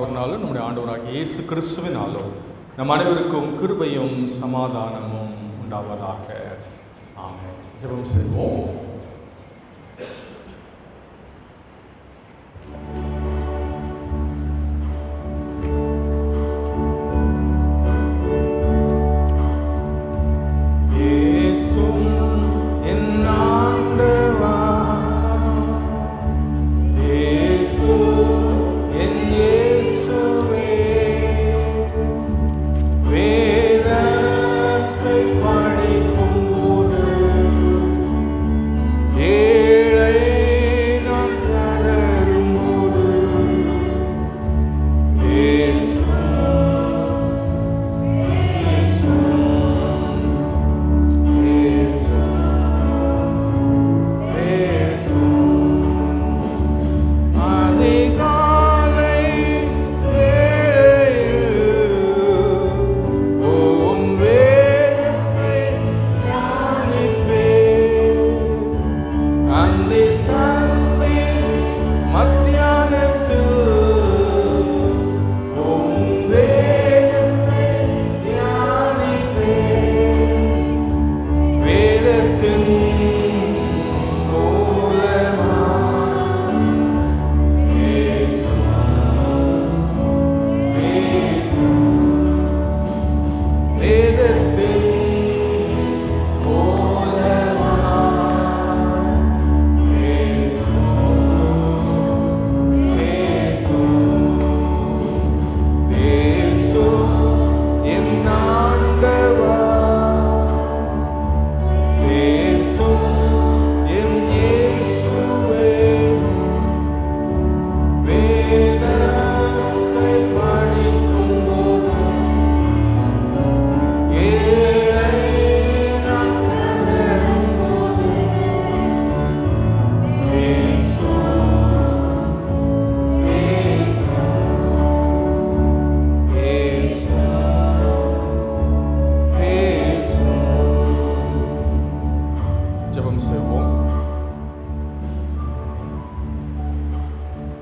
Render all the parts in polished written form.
ஒரு நாளும் நம்முடைய ஆண்டவராகிய இயேசு கிறிஸ்துவினாலும் நம் அனைவருக்கும் கிருபையும் சமாதானமும் உண்டாவதாக. ஆமென். ஜெபம் செய்வோம்.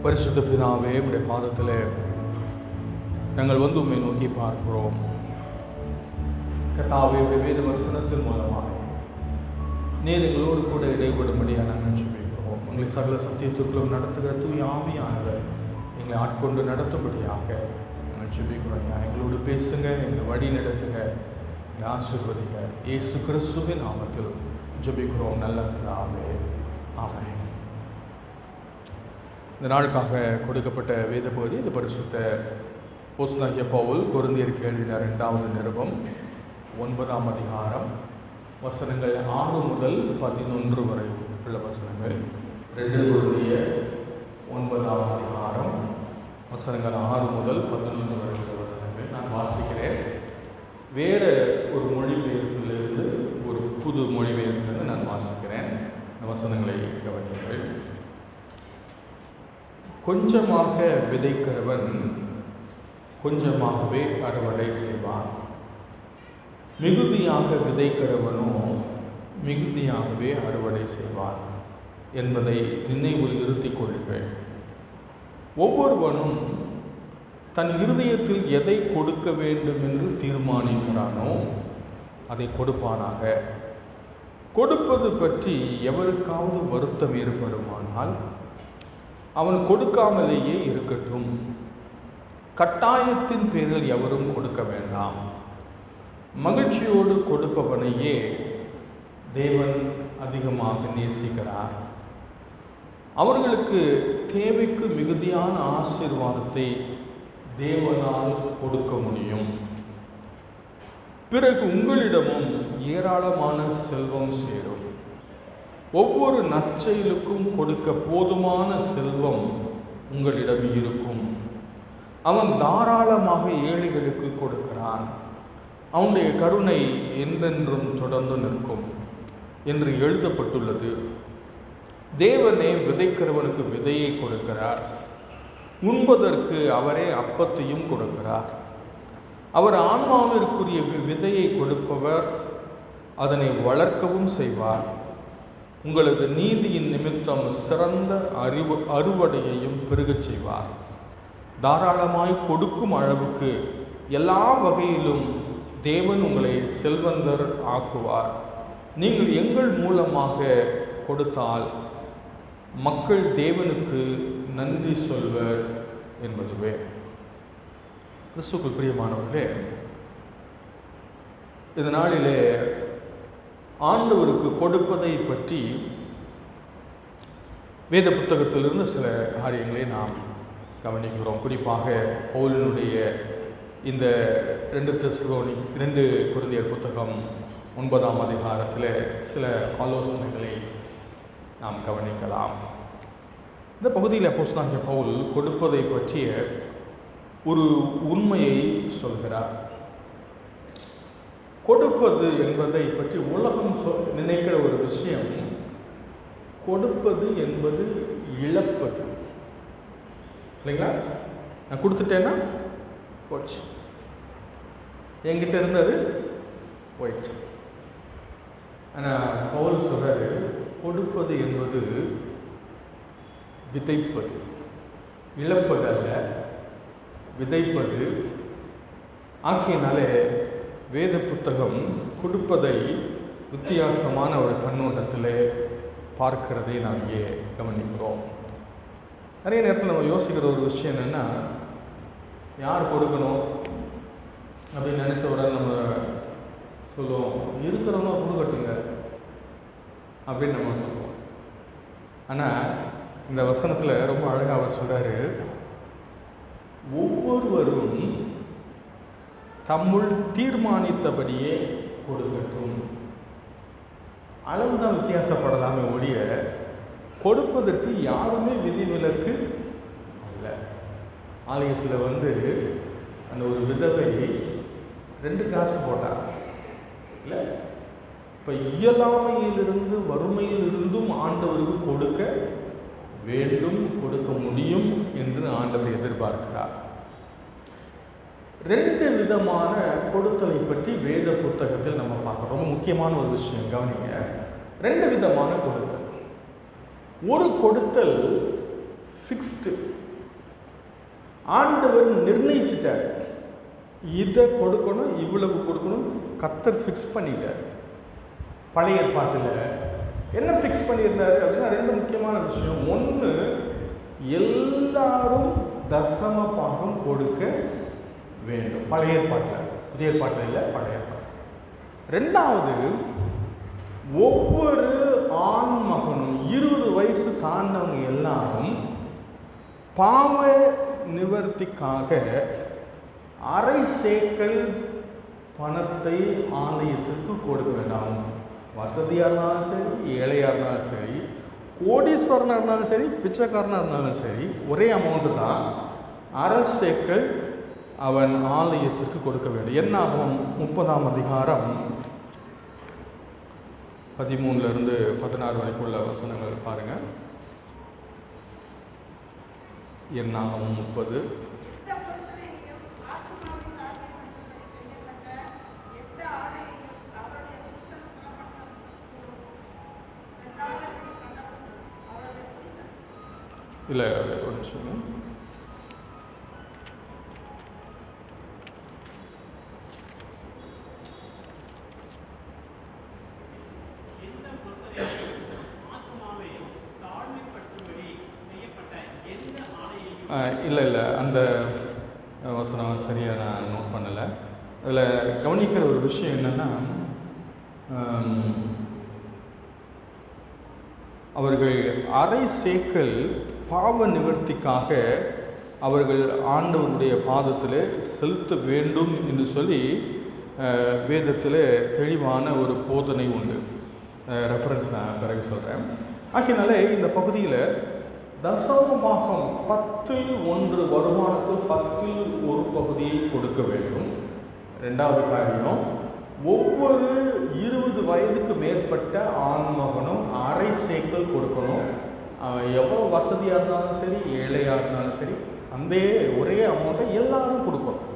பரிசுத்த பிதாவே, உடைய பாதத்தில் நாங்கள் வந்து உம்மை நோக்கி பார்க்கிறோம். கர்த்தாவே, உடைய வேத வசனத்தின் மூலமாக நீர் எங்களோடு கூட இடைபடும்படியாக நாங்கள் ஜெபிக்கிறோம். எங்களை சகல சத்தியத்திற்குள்ளும் நடத்துகிற தூய ஆவியானவர் எங்களை ஆட்கொண்டு நடத்தும்படியாக நாங்கள் ஜெபிக்கிறோம். எங்களோடு பேசுங்க, எங்களை வழி நடத்துங்க, எங்களை ஆசீர்வதிங்க. இயேசு கிறிஸ்துவின் நாமத்தில் ஜெபிக்கிறோம் நல்ல பிதாவே. ஆமென். இந்த நாளுக்காக கொடுக்கப்பட்ட வேத பகுதி இந்த பரிசுத்த அப்போஸ்தலனாகிய பவுல் கொரிந்தியருக்கு எழுதின 2வது நிருபம் 9ஆம் அதிகாரம் வசனங்கள் 6 முதல் 11 வரை உள்ள வசனங்கள். 2 கொரிந்தியர் 9ஆம் அதிகாரம் வசனங்கள் 6 முதல் 11 வரை உள்ள வசனங்கள் நான் வாசிக்கிறேன். வேறு ஒரு மொழிபெயர்ப்பிலிருந்து ஒரு புது மொழிபெயர்ப்பிலிருந்து நான் வாசிக்கிறேன். இந்த வசனங்களை கவனியுங்கள். கொஞ்சமாக விதைக்கிறவன் கொஞ்சமாகவே அறுவடை செய்வான். மிகுதியாக விதைக்கிறவனோ மிகுதியாகவே அறுவடை செய்வான் என்பதை நினைவில் இருத்திக் கொள்ளுங்கள். ஒவ்வொருவனும் தன் இருதயத்தில் எதை கொடுக்க வேண்டும் என்று தீர்மானிக்கிறானோ அதை கொடுப்பானாக. கொடுப்பது பற்றி எவருக்காவது வருத்தம் ஏற்படுமானால் அவன் கொடுக்காமலேயே இருக்கட்டும். கட்டாயத்தின் பேரில் எவரும் கொடுக்க வேண்டாம். மகிழ்ச்சியோடு கொடுப்பவனையே தேவன் அதிகமாக நேசிக்கிறார். அவர்களுக்கு தேவைக்கு மிகுதியான ஆசீர்வாதத்தை தேவனால் கொடுக்க முடியும். பிறகு உங்களிடமும் ஏராளமான செல்வம் சேரும். ஒவ்வொரு நற்செயலுக்கும் கொடுக்க போதுமான செல்வம் உங்களிடம் இருக்கும். அவன் தாராளமாக ஏழைகளுக்கு கொடுக்கிறான். அவனுடைய கருணை என்றென்றும் தொடர்ந்து நிற்கும் என்று எழுதப்பட்டுள்ளது. தேவனே விதைக்கிறவனுக்கு விதையை கொடுக்கிறார். உண்பதற்கு அவரே அப்பத்தையும் கொடுக்கிறார். அவர் ஆன்மாவிற்குரிய விதையை கொடுப்பவர், அதனை வளர்க்கவும் செய்வார். உங்களது நீதியின் நிமித்தம் சிறந்த அறுவடையையும் பெருகச் செய்வார். தாராளமாய் கொடுக்கும் அளவுக்கு எல்லா வகையிலும் தேவன் உங்களை செல்வந்தர் ஆக்குவார். நீங்கள் எங்கள் மூலமாக கொடுத்தால் மக்கள் தேவனுக்கு நன்றி சொல்வர் என்பதுவே. கிறிஸ்துவுக்குள் பிரியமானவர்களே, இந்த நாளிலே ஆண்டவருக்கு கொடுப்பதை பற்றி வேத புத்தகத்திலிருந்து சில காரியங்களை நாம் கவனிக்கிறோம். குறிப்பாக பவுலினுடைய இந்த 2 கொரிந்தியர் புத்தகம் 9ஆம் அதிகாரத்தில் சில ஆலோசனைகளை நாம் கவனிக்கலாம். இந்த பகுதியில் அப்போஸ்தலனாகிய பவுல் கொடுப்பதை பற்றிய ஒரு உண்மையை சொல்கிறார். கொடுப்பது என்பதை பற்றி உலகம் நினைக்கிற ஒரு விஷயம், கொடுப்பது என்பது இழப்பது இல்லைங்களா? நான் கொடுத்துட்டேன்னா போச்சு, என்கிட்ட இருந்தது போயிடுச்சு. ஆனால் பவுல் சொல்றாரு, கொடுப்பது என்பது விதைப்பது, இழப்பதல்ல, விதைப்பது. ஆகியனாலே வேத புத்தகம் கொடுப்பதை வித்தியாசமான ஒரு கண்ணோட்டத்தில் பார்க்கிறதை நாம் இங்கே கவனிக்கிறோம். நிறைய நேரத்தில் நம்ம யோசிக்கிற ஒரு விஷயம் என்னென்னா, யார் கொடுக்கணும் அப்படின்னு நினச்ச உடனே நம்ம சொல்லுவோம், இருக்கிறவங்க கொடுக்கட்டுங்க அப்படின்னு நம்ம சொல்லுவோம். ஆனால் இந்த வசனத்தில் ரொம்ப அழகாக அவர் சொல்கிறாரு, ஒவ்வொருவரும் தம்முள் தீர்மானித்தபடியே கொடுக்கட்டும். அளவுதான் வித்தியாசப்படலாமே ஒழிய கொடுப்பதற்கு யாருமே விதிவிலக்கு அல்ல. ஆலயத்தில் அந்த ஒரு விதவை 2 காசு போட்டார் இல்லை? இப்போ இயலாமையிலிருந்து வறுமையிலிருந்தும் ஆண்டவருக்கு கொடுக்க வேண்டும், கொடுக்க முடியும் என்று ஆண்டவர் எதிர்பார்க்கிறார். 2 விதமான கொடுத்தலை பற்றி வேத புத்தகத்தில் நம்ம பார்க்கிறோம். ரொம்ப முக்கியமான ஒரு விஷயம் கவனிங்க. 2 விதமான கொடுத்தல். ஒரு கொடுத்தல் ஃபிக்ஸ்டு, ஆண்டவர் நிர்ணயிச்சிட்டார், இதை கொடுக்கணும், இவ்வளவு கொடுக்கணும், கர்த்தர் ஃபிக்ஸ் பண்ணிட்டார். பழைய ஏற்பாட்டில் என்ன ஃபிக்ஸ் பண்ணியிருந்தாரு அப்படின்னா 2 முக்கியமான விஷயம். ஒன்று, எல்லாரும் தசம பாகம் கொடுக்க வேண்டும், பழைய ஏற்பாட்டில். புதிய ஏற்பாட்டில் இல்லை, பழைய ஏற்பாடு. 2வது, ஒவ்வொரு ஆண் மகனும் 20 வயசு தாண்டவங்க எல்லாரும் பாவ நிவர்த்திக்காக அரை சேக்கல் பணத்தை ஆலயத்திற்கு கொடுக்க வேண்டாம். வசதியாக இருந்தாலும் சரி, ஏழையாக இருந்தாலும் சரி, கோடீஸ்வரனாக இருந்தாலும் சரி, பிச்சைக்காரனாக இருந்தாலும் சரி, ஒரே அமௌண்ட்டு தான். அரை சேக்கல் அவன் ஆலயத்திற்கு கொடுக்க வேண்டும். என்னாகும் 30ஆம் அதிகாரம் 13 16 வரைக்கும் உள்ள வசனங்கள் பாருங்க. என்னாகும் 30. இல்லை, ஒரு நிமிஷம். இல்லை, அந்த வசனம் சரியாக நான் நோட் பண்ணலை. அதில் கவனிக்கிற ஒரு விஷயம் என்னென்னா, அவர்கள் அரை சேக்கல் பாவ நிவர்த்திக்காக அவர்கள் ஆண்டவருடைய பாதத்தில் செலுத்த வேண்டும் என்று சொல்லி வேதத்தில் தெளிவான ஒரு போதனை உண்டு. ரெஃபரன்ஸ் நான் பிறகு சொல்கிறேன். ஆகையினால இந்த பகுதியில் தசமபாகம் 10 வருமானத்தில் 10 பகுதியை கொடுக்க வேண்டும். 2வது காரியம், ஒவ்வொரு 20 வயதுக்கு மேற்பட்ட ஆண்மகனும் அரை சேக்கல் கொடுக்கணும். எவ்வளோ வசதியாக இருந்தாலும் சரி, ஏழையாக இருந்தாலும் சரி, அந்த ஒரே அமௌண்ட்டை எல்லாரும் கொடுக்கணும்.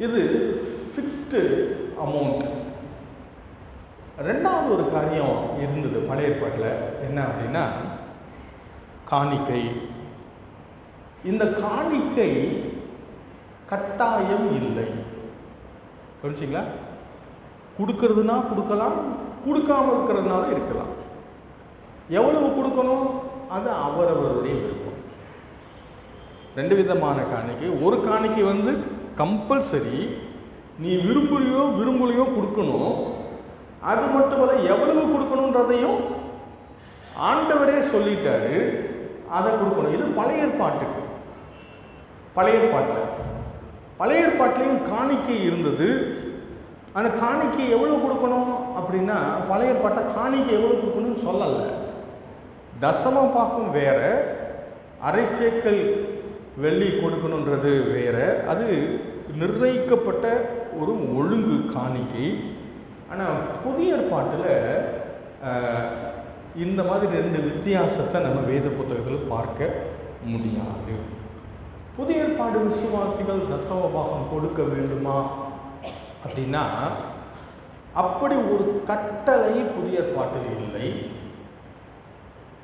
இது ஃபிக்ஸ்டு அமௌண்ட். 2வது ஒரு காரியம் இருந்தது பழைய ஏற்பாட்டில். என்ன அப்படின்னா, காணிக்கை. இந்த காணிக்கை கட்டாயம் இல்லை. புரிஞ்சுங்களா? கொடுக்கறதுனா கொடுக்கலாம், கொடுக்காம இருக்கிறதுனால இருக்கலாம். எவ்வளவு கொடுக்கணும் அது அவரவருடைய விருப்பம். ரெண்டு விதமான காணிக்கை. ஒரு காணிக்கை கம்பல்சரி, நீ விரும்பலையோ கொடுக்கணும். அது மட்டுமல்ல, எவ்வளவு கொடுக்கணுன்றதையும் ஆண்டவரே சொல்லிட்டாரு, அதை கொடுக்கணும். இது பழைய ஏற்பாட்டுக்கு. பழைய ஏற்பாட்டிலையும் காணிக்கை இருந்தது. அந்த காணிக்கை எவ்வளோ கொடுக்கணும் அப்படின்னா, பழைய ஏற்பாட்டில் காணிக்கை எவ்வளோ கொடுக்கணும்னு சொல்லலை. தசம பாகம் வேற, அரைச்சேக்கல் வெள்ளி கொடுக்கணுன்றது வேற. அது நிர்ணயிக்கப்பட்ட ஒரு ஒழுங்கு காணிக்கை. ஆனால் புதிய ஏற்பாட்டில் இந்த மாதிரி ரெண்டு வித்தியாசத்தை நம்ம வேத புத்தகத்தில் பார்க்க முடியாது. புதிய ஏற்பாடு விசுவாசிகள் தசம பாகம் கொடுக்க வேண்டுமா அப்படின்னா, அப்படி ஒரு கட்டளை புதிய ஏற்பாட்டில் இல்லை.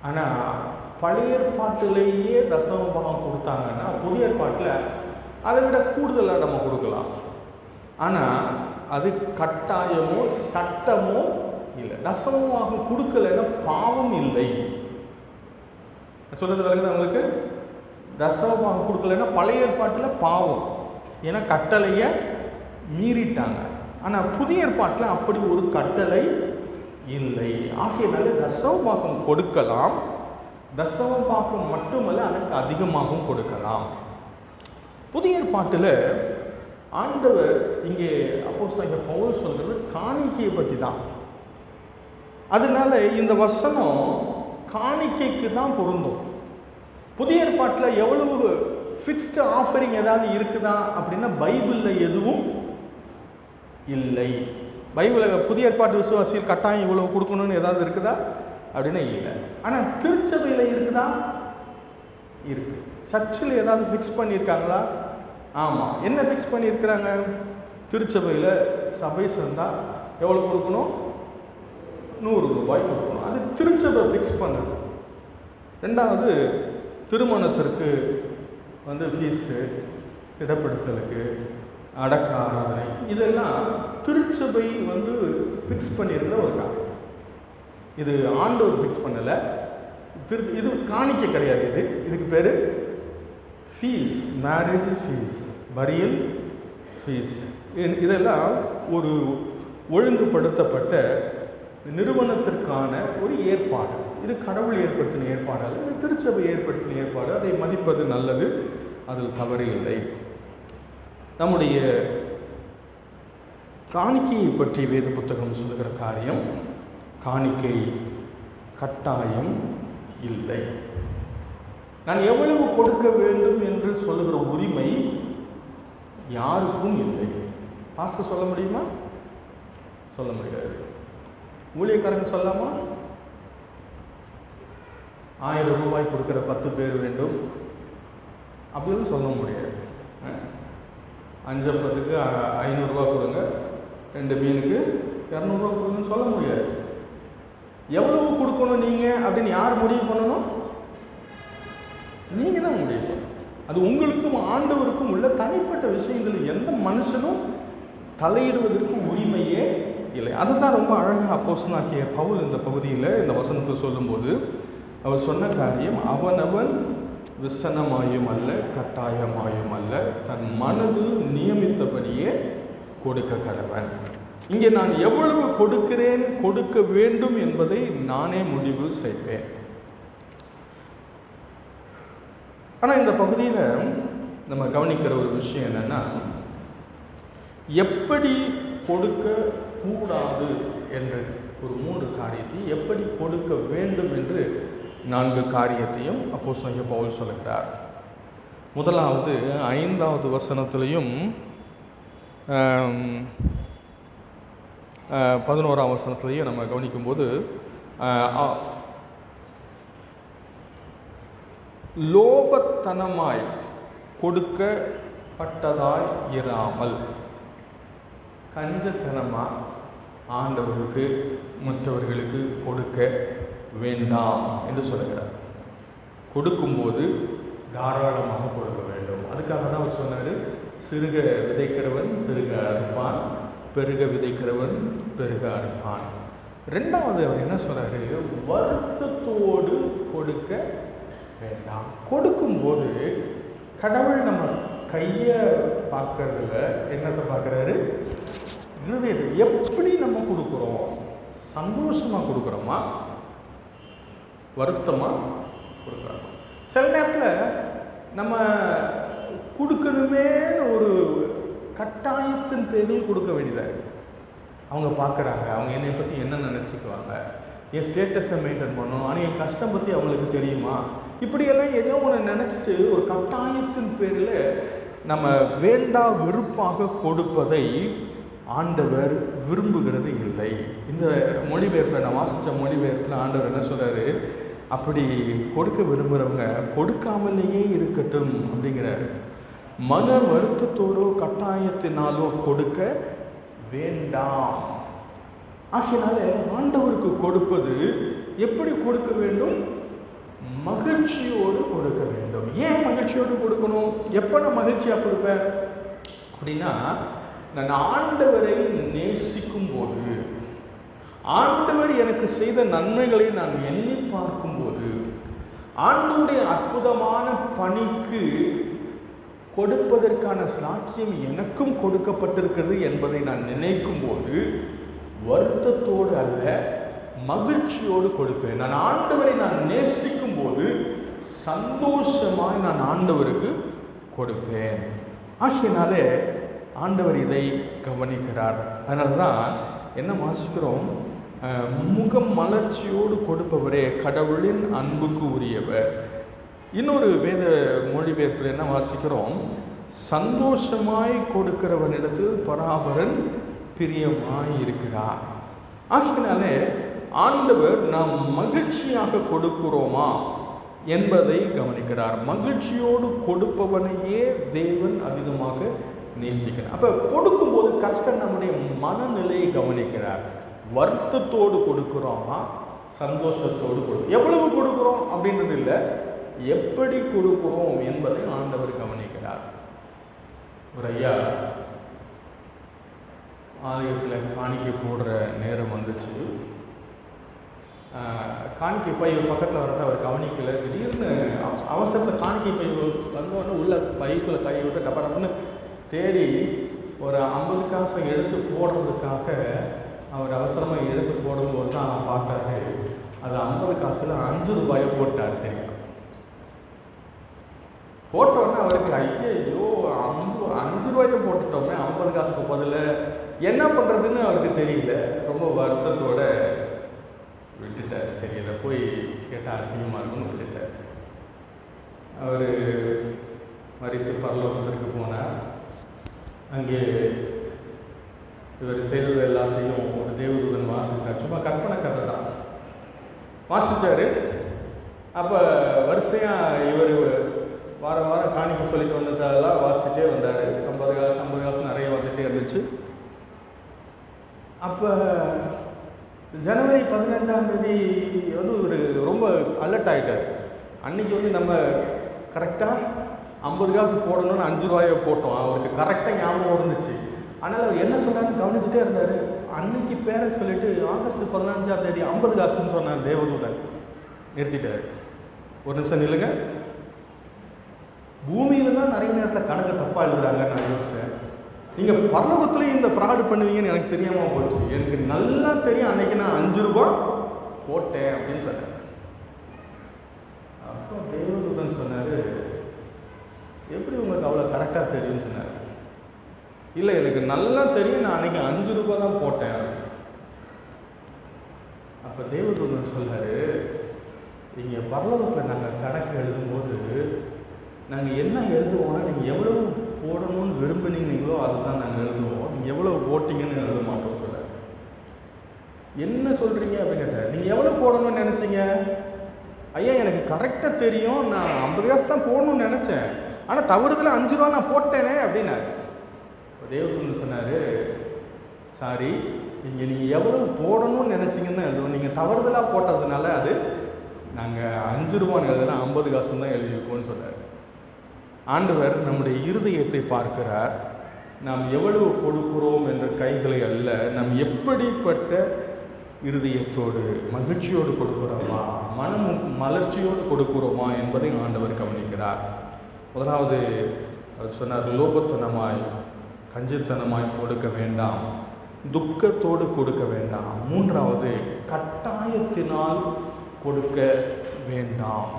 ஆனால் பழைய ஏற்பாட்டிலேயே தசம பாகம் கொடுத்தாங்கன்னா, புதிய ஏற்பாட்டில் அதை விட கூடுதலாக நம்ம கொடுக்கலாம். ஆனால் அது கட்டாயமோ சட்டமோ இல்லை. தசமமாக கொடுக்கலைன்னா பாவம் இல்லை. சொல்றது விளங்குது அவங்களுக்கு? தசமமாக கொடுக்கலைன்னா பழைய ஏற்பாட்டில் பாவம், ஏன்னா கட்டளையை மீறிட்டாங்க. ஆனால் புதிய ஏற்பாட்டில் அப்படி ஒரு கட்டளை இல்லை. ஆகையினால தசமபாகம் கொடுக்கலாம். தசமபாகம் மட்டுமல்ல, அதற்கு அதிகமாகவும் கொடுக்கலாம். புதிய ஏற்பாட்டில் ஆண்டவர் இங்கே அப்போஸ்தலனாகிய பவுல் சொல்கிறது காணிக்கையை பற்றி தான். அதனால இந்த வசனம் காணிக்கைக்கு தான் பொருந்தும். புதிய ஏற்பாட்டில் எவ்வளவு ஃபிக்ஸ்டு ஆஃபரிங் ஏதாவது இருக்குதா அப்படின்னா பைபிளில் எதுவும் இல்லை. பைபிளில் புதிய ஏற்பாட்டு விசுவாசிகள் கட்டாயம் இவ்வளவு கொடுக்கணும்னு ஏதாவது இருக்குதா அப்படின்னா இல்லை. ஆனால் திருச்சபையில் இருக்குதா? இருக்கு. சர்ச்சில் ஏதாவது ஃபிக்ஸ் பண்ணியிருக்காங்களா? ஆமாம். என்ன ஃபிக்ஸ் பண்ணியிருக்கிறாங்க? திருச்சபையில் சபை சேர்ந்தால் எவ்வளோ கொடுக்கணும்? 100 ரூபாய் கொடுக்கணும். அது திருச்சபை ஃபிக்ஸ் பண்ணது. ரெண்டாவது, திருமணத்திற்கு ஃபீஸு, திடப்படுத்தலுக்கு, அடக்க ஆராதனை, இதெல்லாம் திருச்சபை ஃபிக்ஸ் பண்ணியிருக்கிற ஒரு காரணம். இது ஆண்டவர் ஃபிக்ஸ் பண்ணலை. இது காணிக்கை கிடையாது. இதுக்கு பேர் ஃபீஸ், மேரேஜ் ஃபீஸ், பரியல் ஃபீஸ். இதெல்லாம் ஒரு ஒழுங்குபடுத்தப்பட்ட நிறுவனத்திற்கான ஒரு ஏற்பாடு. இது கடவுள் ஏற்படுத்தின ஏற்பாடு அல்ல, இது திருச்சபை ஏற்படுத்தின ஏற்பாடு. அதை மதிப்பது நல்லது, அதில் தவறு இல்லை. நம்முடைய காணிக்கையை பற்றி வேத புத்தகம் சொல்லுகிற காரியம், காணிக்கை கட்டாயம் இல்லை. நான் எவ்வளவு கொடுக்க வேண்டும் என்று சொல்லுகிற உரிமை யாருக்கும் இல்லை. பாஸ்டர் சொல்ல முடியுமா? சொல்ல முடியாது. ஊழியக்காரங்க சொல்லலாமா? 1000 ரூபாய் கொடுக்குற 10 பேர் வேண்டும் அப்படின்னு சொல்ல முடியாது. 5 அப்பத்துக்கு 500 ரூபா கொடுங்க, 2 மீனுக்கு 200 ரூபா கொடுங்கன்னு சொல்ல முடியாது. எவ்வளவு கொடுக்கணும் நீங்கள் அப்படின்னு யார் முடிவு பண்ணணும்? நீங்கள் தான் முடிவு பண்ணணும். அது உங்களுக்கும் ஆண்டவருக்கும் உள்ள தனிப்பட்ட விஷயங்கள். எந்த மனுஷனும் தலையிடுவதற்கு உரிமையே இல்லை. அதுதான் ரொம்ப அழகாக அப்போஸ்தலனாகிய பவுல் இந்த பகுதியில் இந்த வசனத்தை சொல்லும்போது அவர் சொன்ன காரியம், அவனவன் விசனமாயும் அல்ல கட்டாயமாயும் அல்ல, தன் மனதில் நியமித்தபடியே கொடுக்க கடவன். இங்கே நான் எவ்வளவு கொடுக்கிறேன், கொடுக்க வேண்டும் என்பதை நானே முடிவு செய்வேன். ஆனால் இந்த பகுதியில் நம்ம கவனிக்கிற ஒரு விஷயம் என்னென்னா, எப்படி கொடுக்க கூடாது என்ற ஒரு 3 காரியத்தையும், எப்படி கொடுக்க வேண்டும் என்று 4 காரியத்தையும் அப்போஸ்தலனாகிய பவுல் சொல்லுகிறார். முதலாவது 5வது வசனத்திலையும் 11ஆம் வசனத்திலையும் நம்ம கவனிக்கும்போது, லோபத்தனமாய் கொடுக்கப்பட்டதாய் இராமல் கஞ்சத்தனமாக ஆண்டவருக்கு மற்றவர்களுக்கு கொடுக்க வேண்டாம் என்று சொல்லுகிறார். கொடுக்கும்போது தாராளமாக கொடுக்க வேண்டும். அதுக்காக தான் அவர் சொன்னார், சிறுக விதைக்கிறவன் சிறுக அறுப்பான், பெருக விதைக்கிறவன் பெருக அறுப்பான். ரெண்டாவது அவர் என்ன சொல்றாரு, வருத்தத்தோடு கொடுக்க வேண்டாம். கொடுக்கும்போது கடவுள் நம்ம கையை பார்க்கறதுல என்னத்தை பார்க்குறாரு, இருதயத்தை. எப்படி நம்ம கொடுக்குறோம், சந்தோஷமாக கொடுக்குறோமா, வருத்தமாக கொடுக்குறோமா? சில நேரத்தில் நம்ம கொடுக்கணுமேனு ஒரு கட்டாயத்தின் பேரில் கொடுக்க வேண்டியதாக இருக்குது. அவங்க பார்க்குறாங்க, அவங்க என்னை பற்றி என்ன நினச்சிக்குவாங்க, என் ஸ்டேட்டஸை மெயின்டைன் பண்ணணும், ஆனால் என் கஷ்டம் பற்றி அவங்களுக்கு தெரியுமா, இப்படியெல்லாம் ஏதோ ஒன்று நினச்சிட்டு ஒரு கட்டாயத்தின் பேரில் நம்ம வேண்டா வெறுப்பாக கொடுப்பதை ஆண்டவர் விரும்புகிறது இல்லை. இந்த மொழிபெயர்ப்பில் நான் வாசித்த மொழிபெயர்ப்பில் ஆண்டவர் என்ன சொல்கிறாரு, அப்படி கொடுக்க விரும்புகிறவங்க கொடுக்காமலேயே இருக்கட்டும் அப்படிங்கிறாரு. மன வருத்தத்தோடோ கட்டாயத்தினாலோ கொடுக்க வேண்டாம். ஆகையினால ஆண்டவருக்கு கொடுப்பது எப்படி கொடுக்க வேண்டும், மகிழ்ச்சியோடு கொடுக்க வேண்டும். ஏன் மகிழ்ச்சியோடு கொடுக்கணும்? எப்போ நான் மகிழ்ச்சியாக கொடுப்பேன் அப்படின்னா, நான் ஆண்டவரை நேசிக்கும் போது, ஆண்டவர் எனக்கு செய்த நன்மைகளை நான் எண்ணி பார்க்கும்போது, ஆண்டவருடைய அற்புதமான பணிக்கு கொடுப்பதற்கான சாக்கியம் எனக்கும் கொடுக்கப்பட்டிருக்கிறது என்பதை நான் நினைக்கும் போது வருத்தத்தோடு அல்ல, மகிழ்ச்சியோடு கொடுப்பேன். நான் ஆண்டவரை நான் நேசிக்கும் போது சந்தோஷமாய் நான் ஆண்டவருக்கு கொடுப்பேன். ஆகையினாலே ஆண்டவர் இதை கவனிக்கிறார். அதனால தான் என்ன வாசிக்கிறோம், முகம் மலர்ச்சியோடு கொடுப்பவரே கடவுளின் அன்புக்கு உரியவர். இன்னொரு வேத மொழிபெயர்ப்பில் என்ன வாசிக்கிறோம், சந்தோஷமாய் கொடுக்கிறவனிடத்தில் பராபரன் பிரியமாய் இருக்கிறார். ஆகையினாலே ஆண்டவர் நாம் மகிழ்ச்சியாக கொடுக்கிறோமா என்பதை கவனிக்கிறார். மகிழ்ச்சியோடு கொடுப்பவனையே தேவன் அதிகமாக நேசிக்கிறார். அப்போ கொடுக்கும்போது கர்த்தர் நம்முடைய மனநிலையை கவனிக்கிறார். வருத்தத்தோடு கொடுக்குறோமா, சந்தோஷத்தோடு கொடுக்கும். எவ்வளவு கொடுக்குறோம் அப்படின்றது இல்லை, எப்படி கொடுக்குறோம் என்பதை ஆண்டவர் கவனிக்கிறார். ஒரு ஐயா ஆலயத்தில் காணிக்கை போடுற நேரம் வந்துச்சு. காணிக்கை பை பக்கத்தில் வரட்ட அவர் கவனிக்கலை. திடீர்னு அவசரத்தில் காணிக்கை பை வந்தோடனே உள்ள பைக்குள்ளே கை விட்டு டப்பா டப்புன்னு தேடி ஒரு 50 காசை எடுத்து போடுறதுக்காக அவர் அவசரமாக எடுத்து போடும்போது தான் பார்த்தாரு, அது 50 காசில் 5 ரூபாயை போட்டார். தெரியும் போட்டோன்னே அவருக்கு ஐயோ 5 ரூபாயை போட்டுட்டோமே, 50 காசுக்கு பதில் என்ன பண்ணுறதுன்னு அவருக்கு தெரியல. ரொம்ப வருத்தத்தோடு விட்டுட்டார். சரி, இதை போய் கேட்டால் அசிங்கமாக இருக்குன்னு விட்டுட்டார். அவர் மரித்து பரலோகத்திற்கு போனார். அங்கே இவர் செய்தது எல்லாத்தையும் ஒரு தேவதூதன் வாசித்தார். சும்மா கற்பனை கதை தான் வாசித்தார். அப்போ வரிசையாக இவர் வாரம் வாரம் காணிக்க சொல்லிட்டு வந்துட்டதெல்லாம் வாசிச்சுட்டே வந்தார். 50 காசு 50 காசு நிறைய வந்துகிட்டே இருந்துச்சு. அப்போ ஜனவரி 15ஆம் தேதி வந்து ஒரு ரொம்ப அலர்ட் ஆகிட்டார். அன்றைக்கி வந்து நம்ம கரெக்டாக 50 காசு போடணும்னு 5 ரூபாயை போட்டோம். அவருக்கு கரெக்டாக ஞாபகம் இருந்துச்சு. அதனால் அவர் என்ன சொன்னார்னு கவனிச்சுட்டே இருந்தார். அன்னைக்கு பேரை சொல்லிவிட்டு ஆகஸ்ட் 15ஆம் தேதி 50 காசுன்னு சொன்னார் தேவதூதன். நிறுத்திட்டார். ஒரு நிமிஷம் நில்லுங்க, பூமியில் தான் நிறைய நேரத்தில் கணக்கு தப்பாக எழுதுறாங்கன்னு நான் யோசித்தேன். நீங்கள் பரலோகத்துலேயும் இந்த ஃப்ராடு பண்ணுவீங்கன்னு எனக்கு தெரியாமல் போச்சு. எனக்கு நல்லா தெரியும், அன்றைக்கி நான் 5 ரூபா போட்டேன் அப்படின்னு சொன்னேன். அப்போ தேவதூதன் சொன்னார், எப்படி உங்களுக்கு அவ்வளோ கரெக்டாக தெரியும்னு சொன்னார். இல்லை, எனக்கு நல்லா தெரியும், நான் அன்றைக்கி 5 ரூபா தான் போட்டேன். அப்போ தேவதூதன் சொன்னார், இங்கே பரலோகத்தில் நாங்கள் கணக்கு எழுதும்போது நாங்கள் என்ன எழுதுவோம்னா, நீங்கள் எவ்வளவு போடணும்னு விரும்பினீங்களோ அதை தான் நாங்கள் எழுதுவோம், நீங்கள் எவ்வளோ போட்டிங்கன்னு எழுத மாட்டோம் சொல்ல. என்ன சொல்கிறீங்க அப்படின்னு கேட்டார். நீங்கள் எவ்வளோ போடணும்னு நினச்சிங்க? ஐயா, எனக்கு கரெக்டாக தெரியும், நான் 50 காசு தான் போடணும்னு நினச்சேன், ஆனால் தவறுதல 5 ரூபா நான் போட்டேனே அப்படின்னாரு. தேவதூதன் சொன்னார், சாரி, நீங்கள் எவ்வளவு போடணும்னு நினச்சிங்கன்னு தான் எழுதுவோம், நீங்கள் தவறுதலாக போட்டதுனால அது நாங்கள் 5 ரூபான்னு எழுதலாம், 50 காசுன்னு தான் எழுதியிருக்கோன்னு சொன்னார். ஆண்டவர் நம்முடைய இருதயத்தை பார்க்கிறார். நாம் எவ்வளவு கொடுக்கிறோம் என்ற கைகளை அல்ல, நாம் எப்படிப்பட்ட இருதயத்தோடு மகிழ்ச்சியோடு கொடுக்கிறோமா, மலர்ச்சியோடு கொடுக்கிறோமா என்பதை ஆண்டவர் கவனிக்கிறார். முதலாவது அவர் சொன்னார், லோபத்தனமாய் கஞ்சித்தனமாய் கொடுக்க வேண்டாம், துக்கத்தோடு கொடுக்க வேண்டாம். மூன்றாவது, கட்டாயத்தினால் கொடுக்க வேண்டாம்.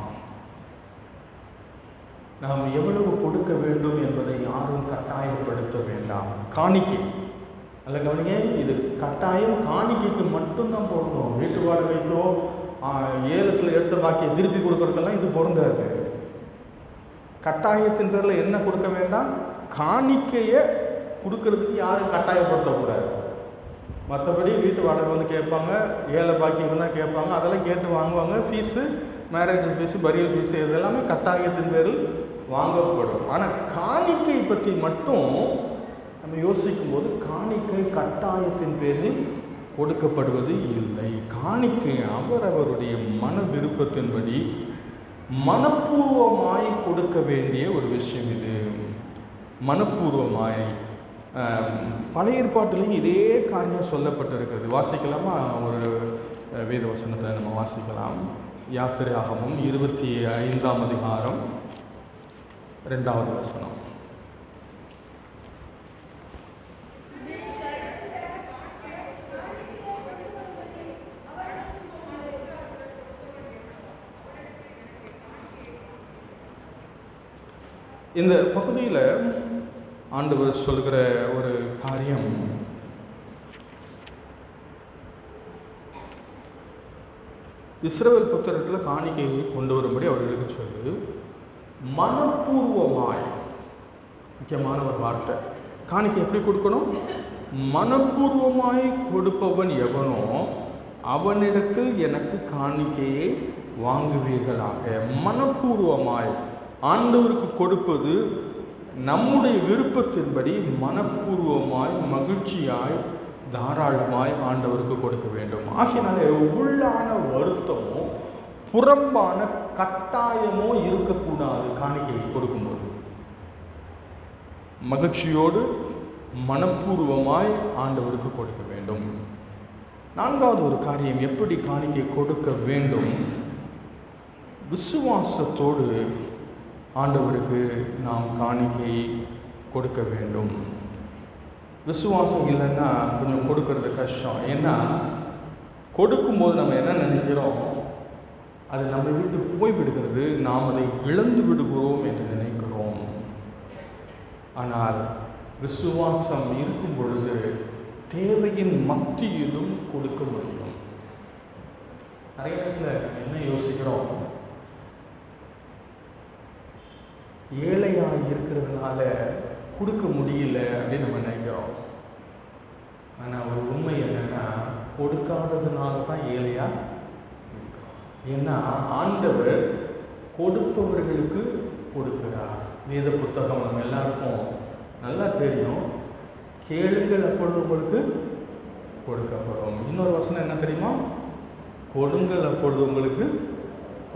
நாம் எவ்வளவு கொடுக்க வேண்டும் என்பதை யாரும் கட்டாயப்படுத்த வேண்டாம். காணிக்கை அல்ல, கவனிங்க, இது கட்டாயம் காணிக்கைக்கு மட்டும்தான் போடணும். வீட்டு வாடகைக்கோ ஏலத்தில் எடுத்த பாக்கியை திருப்பி கொடுக்கறதுக்கெல்லாம் இது பொருந்தாது. கட்டாயத்தின் பேரில் என்ன கொடுக்க வேண்டாம், காணிக்கையை கொடுக்கறதுக்கு யாரும் கட்டாயப்படுத்தக்கூடாது. மற்றபடி வீட்டு வாடகை வந்து கேட்பாங்க, ஏழை பாக்கி இருந்தால் கேட்பாங்க, அதெல்லாம் கேட்டு வாங்குவாங்க. ஃபீஸு, மேரேஜ் ஃபீஸு, பரியல் ஃபீஸு, இது எல்லாமே கட்டாயத்தின் பேரில் வாங்கப்படும். ஆனால் காணிக்கை பற்றி மட்டும் நம்ம யோசிக்கும் போது காணிக்கை கட்டாயத்தின் பேரில் கொடுக்கப்படுவது இல்லை. காணிக்கை அவரவருடைய மன விருப்பத்தின்படி மனப்பூர்வமாய் கொடுக்க வேண்டிய ஒரு விஷயம். இது மனப்பூர்வமாய் பழைய ஏற்பாட்டிலையும் இதே காரியம் சொல்லப்பட்டிருக்கிறது. வாசிக்கலாமா? ஒரு வேத வசனத்தில் நம்ம வாசிக்கலாம். யாத்திராகமம் 25ஆம் அதிகாரம் 2வது வசனம். இந்த பகுதியில் ஆண்டவர் சொல்கிற ஒரு காரியம், இஸ்ரவேல் புத்திரத்தில் காணிக்கையை கொண்டு வரும்படி அவர்களுக்கு சொல்லு. மனப்பூர்வமாய், முக்கியமான ஒரு வார்த்தை. காணிக்கை எப்படி கொடுக்கணும்? மனப்பூர்வமாய் கொடுப்பவன் எவனோ அவனிடத்தில் எனக்கு காணிக்கையை வாங்குவீர்களாக. மனப்பூர்வமாய் ஆண்டவருக்கு கொடுப்பது நம்முடைய விருப்பத்தின்படி மனப்பூர்வமாய், மகிழ்ச்சியாய், தாராளமாய் ஆண்டவருக்கு கொடுக்க வேண்டும். ஆகையினாலே உள்ளான வருத்தமோ புறம்பான கட்டாயமோ இருக்கக்கூடாது. காணிக்கை கொடுக்கும்போது மகிழ்ச்சியோடு மனப்பூர்வமாய் ஆண்டவருக்கு கொடுக்க வேண்டும். 4வது ஒரு காரியம், எப்படி காணிக்கை கொடுக்க வேண்டும்? விசுவாசத்தோடு ஆண்டவருக்கு நாம் காணிக்கை கொடுக்க வேண்டும். விசுவாசம் இல்லைன்னா கொஞ்சம் கொடுக்கறது கஷ்டம். ஏன்னா கொடுக்கும்போது நம்ம என்ன நினைக்கிறோம், அது நம்ம விட்டு போய்விடுகிறது, நாம் அதை இழந்து விடுகிறோம் என்று நினைக்கிறோம். ஆனால் விசுவாசம் இருக்கும் பொழுது தேவையின் மத்தியிலும் கொடுக்க முடியும். நிறைய நேரத்தில் என்ன யோசிக்கிறோம், ஏழையாக இருக்கிறதுனால கொடுக்க முடியல அப்படின்னு நம்ம நினைக்கிறோம். ஆனால் ஒரு உண்மை என்னன்னா, கொடுக்காததுனால தான் ஏழையா இருக்கிறோம். ஏன்னா ஆண்டவர் கொடுப்பவர்களுக்கு கொடுக்கிறார். வேத புத்தகம் நம்ம எல்லாருக்கும் நல்லா தெரியும். கேளுங்கள் அப்பொழுது உங்களுக்கு கொடுக்கப்படும். இன்னொரு வசனம் என்ன தெரியுமா? கொடுங்கள் அப்பொழுது உங்களுக்கு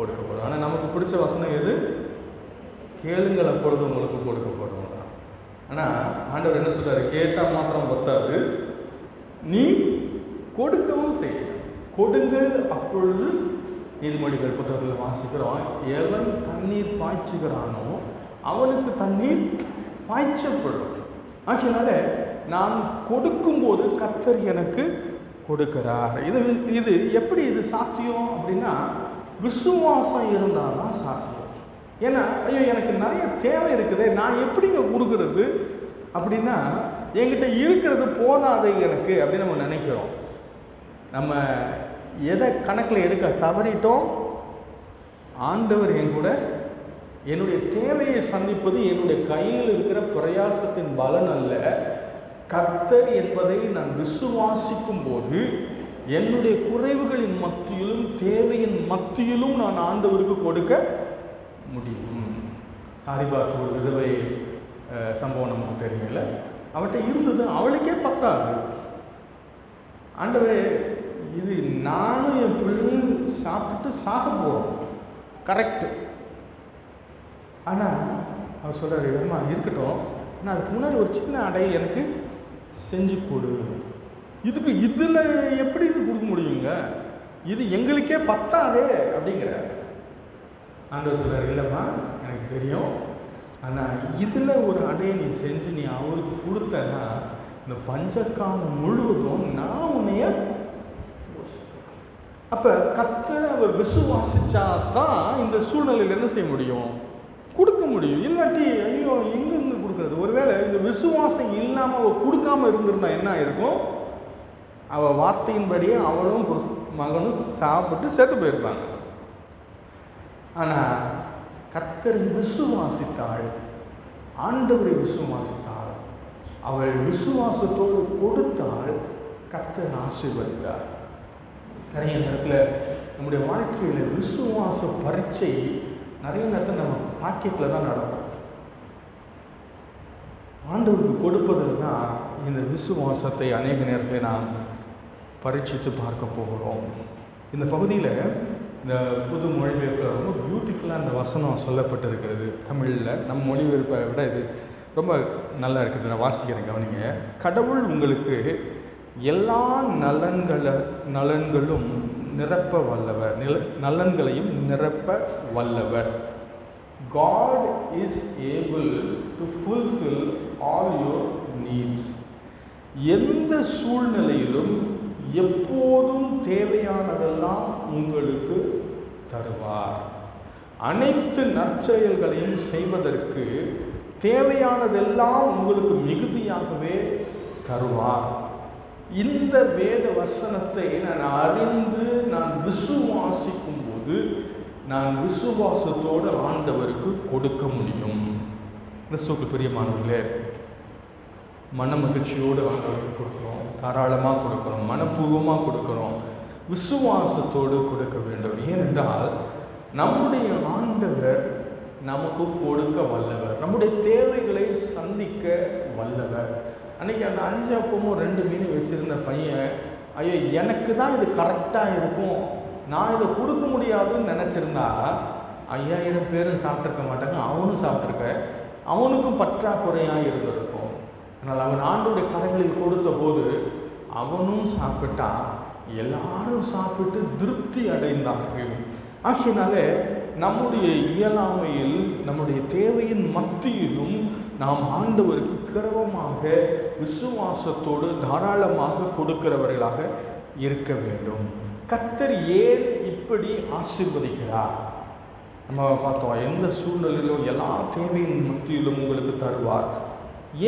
கொடுக்கப்படும். ஆனால் நமக்கு பிடிச்ச வசனம் எது? கேளுங்கள் அப்பொழுது உங்களுக்கு கொடுக்கப்படும். ஆனால் ஆண்டவர் என்ன சொல்றாரு? கேட்டால் மாத்திரம் பத்தாது, நீ கொடுக்கவும் செய்ய. கொடுங்கள் அப்பொழுது. நீதிமொழிகள் புத்தகத்தில் வாசிக்கிறோம், எவன் தண்ணீர் பாய்ச்சுகிறானோ அவனுக்கு தண்ணீர் பாய்ச்சப்படும். ஆகையினால நான் கொடுக்கும்போது கர்த்தர் எனக்கு கொடுக்கிறார். இது எப்படி இது சாத்தியம் அப்படின்னா, விசுவாசம் இருந்தால் தான் சாத்தியம். ஏன்னா ஐயோ எனக்கு நிறைய தேவை இருக்குது, நான் எப்படிங்க கொடுக்கறது அப்படின்னா, என்கிட்ட இருக்கிறது போதாது எனக்கு அப்படின்னு நம்ம நினைக்கிறோம். நம்ம எதை கணக்கில் எடுக்க தவறிட்டோம்? ஆண்டவர் என் கூட என்னுடைய தேவையை சந்திப்பது என்னுடைய கையில் இருக்கிற பிரயாசத்தின் பலன் அல்ல, கர்த்தர் என்பதை நான் விசுவாசிக்கும் போது என்னுடைய குறைவுகளின் மத்தியிலும் தேவையின் மத்தியிலும் நான் ஆண்டவருக்கு கொடுக்க முடியும். சாரிபாக்கு ஒரு விதவை சம்பவம் நமக்கு தெரியல. அவட்ட இருந்தது, அவளுக்கே பத்தாது. ஆண்டவரே, இது நானும் என் பிள்ளையும் சாப்பிட்டுட்டு சாக போகிறோம், கரெக்டு. ஆனால் அவர் சொல்கிறார், அம்மா இருக்கட்டும், ஆனால் அதுக்கு முன்னாடி ஒரு சின்ன அடை எனக்கு செஞ்சு கொடு. இதுக்கு இதில் எப்படி இது கொடுக்க முடியுங்க, இது எங்களுக்கே பத்தாதே அப்படிங்கிறார். ஆண்டவர் சொல்கிறார், இல்லைம்மா எனக்கு தெரியும், ஆனால் இதில் ஒரு அடையை நீ செஞ்சு நீ அவருக்கு கொடுத்தன்னா இந்த பஞ்சகாலம் முழுவதும் நான் உன்னைய. அப்போ கர்த்தரை அவ விசுவாசிச்சா தான் இந்த சூழ்நிலையில் என்ன செய்ய முடியும், கொடுக்க முடியும். இல்லாட்டி ஐயோ எங்கெங்க கொடுக்குறது. ஒருவேளை இந்த விசுவாசம் இல்லாமல் அவள் கொடுக்காம இருந்திருந்தா என்ன இருக்கும், அவள் வார்த்தையின்படியே அவளும் மகனும் சாப்பிட்டு சேர்த்து போயிருப்பாங்க. ஆனால் கர்த்தரை விசுவாசித்தாள், ஆண்டவரை விசுவாசித்தாள், அவள் விசுவாசத்தோடு கொடுத்தாள், கர்த்தர் ஆசீர்வதித்தார். நிறைய நேரத்தில் நம்முடைய வாழ்க்கையில் விசுவாச பரீட்சை நிறைய நேரத்தில் நம்ம பாக்கெட்டில் தான் நடக்கும். ஆண்டவருக்கு கொடுப்பதில் தான் இந்த விசுவாசத்தை அநேக நேரத்தில் நாம் பரீட்சித்து பார்க்க போகிறோம். இந்த பகுதியில் இந்த புது மொழிபெயர்ப்பில் ரொம்ப பியூட்டிஃபுல்லாக அந்த வசனம் சொல்லப்பட்டிருக்கிறது. தமிழில் நம்ம மொழிபெயர்ப்பை விட இது ரொம்ப நல்லா இருக்குது. நான் வாசிக்கிறேன், கவனிங்க. கடவுள் உங்களுக்கு எல்லா நலன்களும் நிரப்ப வல்லவர், நலன்களையும் நிரப்ப வல்லவர். God is able to fulfill all your needs. எந்த சூழ்நிலையிலும் எப்போதும் தேவையானதெல்லாம் உங்களுக்கு தருவார். அனைத்து நற்செயல்களையும் செய்வதற்கு தேவையானதெல்லாம் உங்களுக்கு மிகுதியாகவே தருவார். இந்த வேத வசனத்தை நான் அறிந்து நான் விசுவாசிக்கும் போது நான் விசுவாசத்தோடு ஆண்டவருக்கு கொடுக்க முடியும். கிறிஸ்துவுக்கு பிரியமானவர்களே, மன மகிழ்ச்சியோடு ஆண்டவருக்கு கொடுக்குறோம், தாராளமாக கொடுக்குறோம், மனப்பூர்வமாக கொடுக்குறோம், விசுவாசத்தோடு கொடுக்க வேண்டும். ஏனென்றால் நம்முடைய ஆண்டவர் நமக்கு கொடுக்க வல்லவர், நம்முடைய தேவைகளை சந்திக்க வல்லவர். அன்றைக்கி அந்த 5 அப்பமும் 2 மீன் வச்சுருந்த பையன், ஐயோ எனக்கு தான் இது கரெக்டாக இருக்கும், நான் இதை கொடுக்க முடியாதுன்னு நினச்சிருந்தா 5000 பேரும் சாப்பிட்ருக்க மாட்டாங்க, அவனும் சாப்பிட்ருக்க, அவனுக்கும் பற்றாக்குறையாக இருந்திருக்கும். ஆனால் அவன் ஆண்டோடைய கரங்களில் கொடுத்த போது அவனும் சாப்பிட்டா, எல்லாரும் சாப்பிட்டு திருப்தி அடைந்தார்கள். ஆகையினால நம்முடைய இயலாமையில் நம்முடைய தேவையின் மத்தியிலும் நாம் ஆண்டவருக்கு கிரவமாக விசுவாசத்தோடு தாராளமாக கொடுக்கிறவர்களாக இருக்க வேண்டும். கர்த்தர் ஏன் இப்படி ஆசீர்வதிக்கிறார்? நம்ம பார்த்தோம், எந்த சூழ்நிலையிலும் எல்லா தேவையின் மத்தியிலும் உங்களுக்கு தருவார்.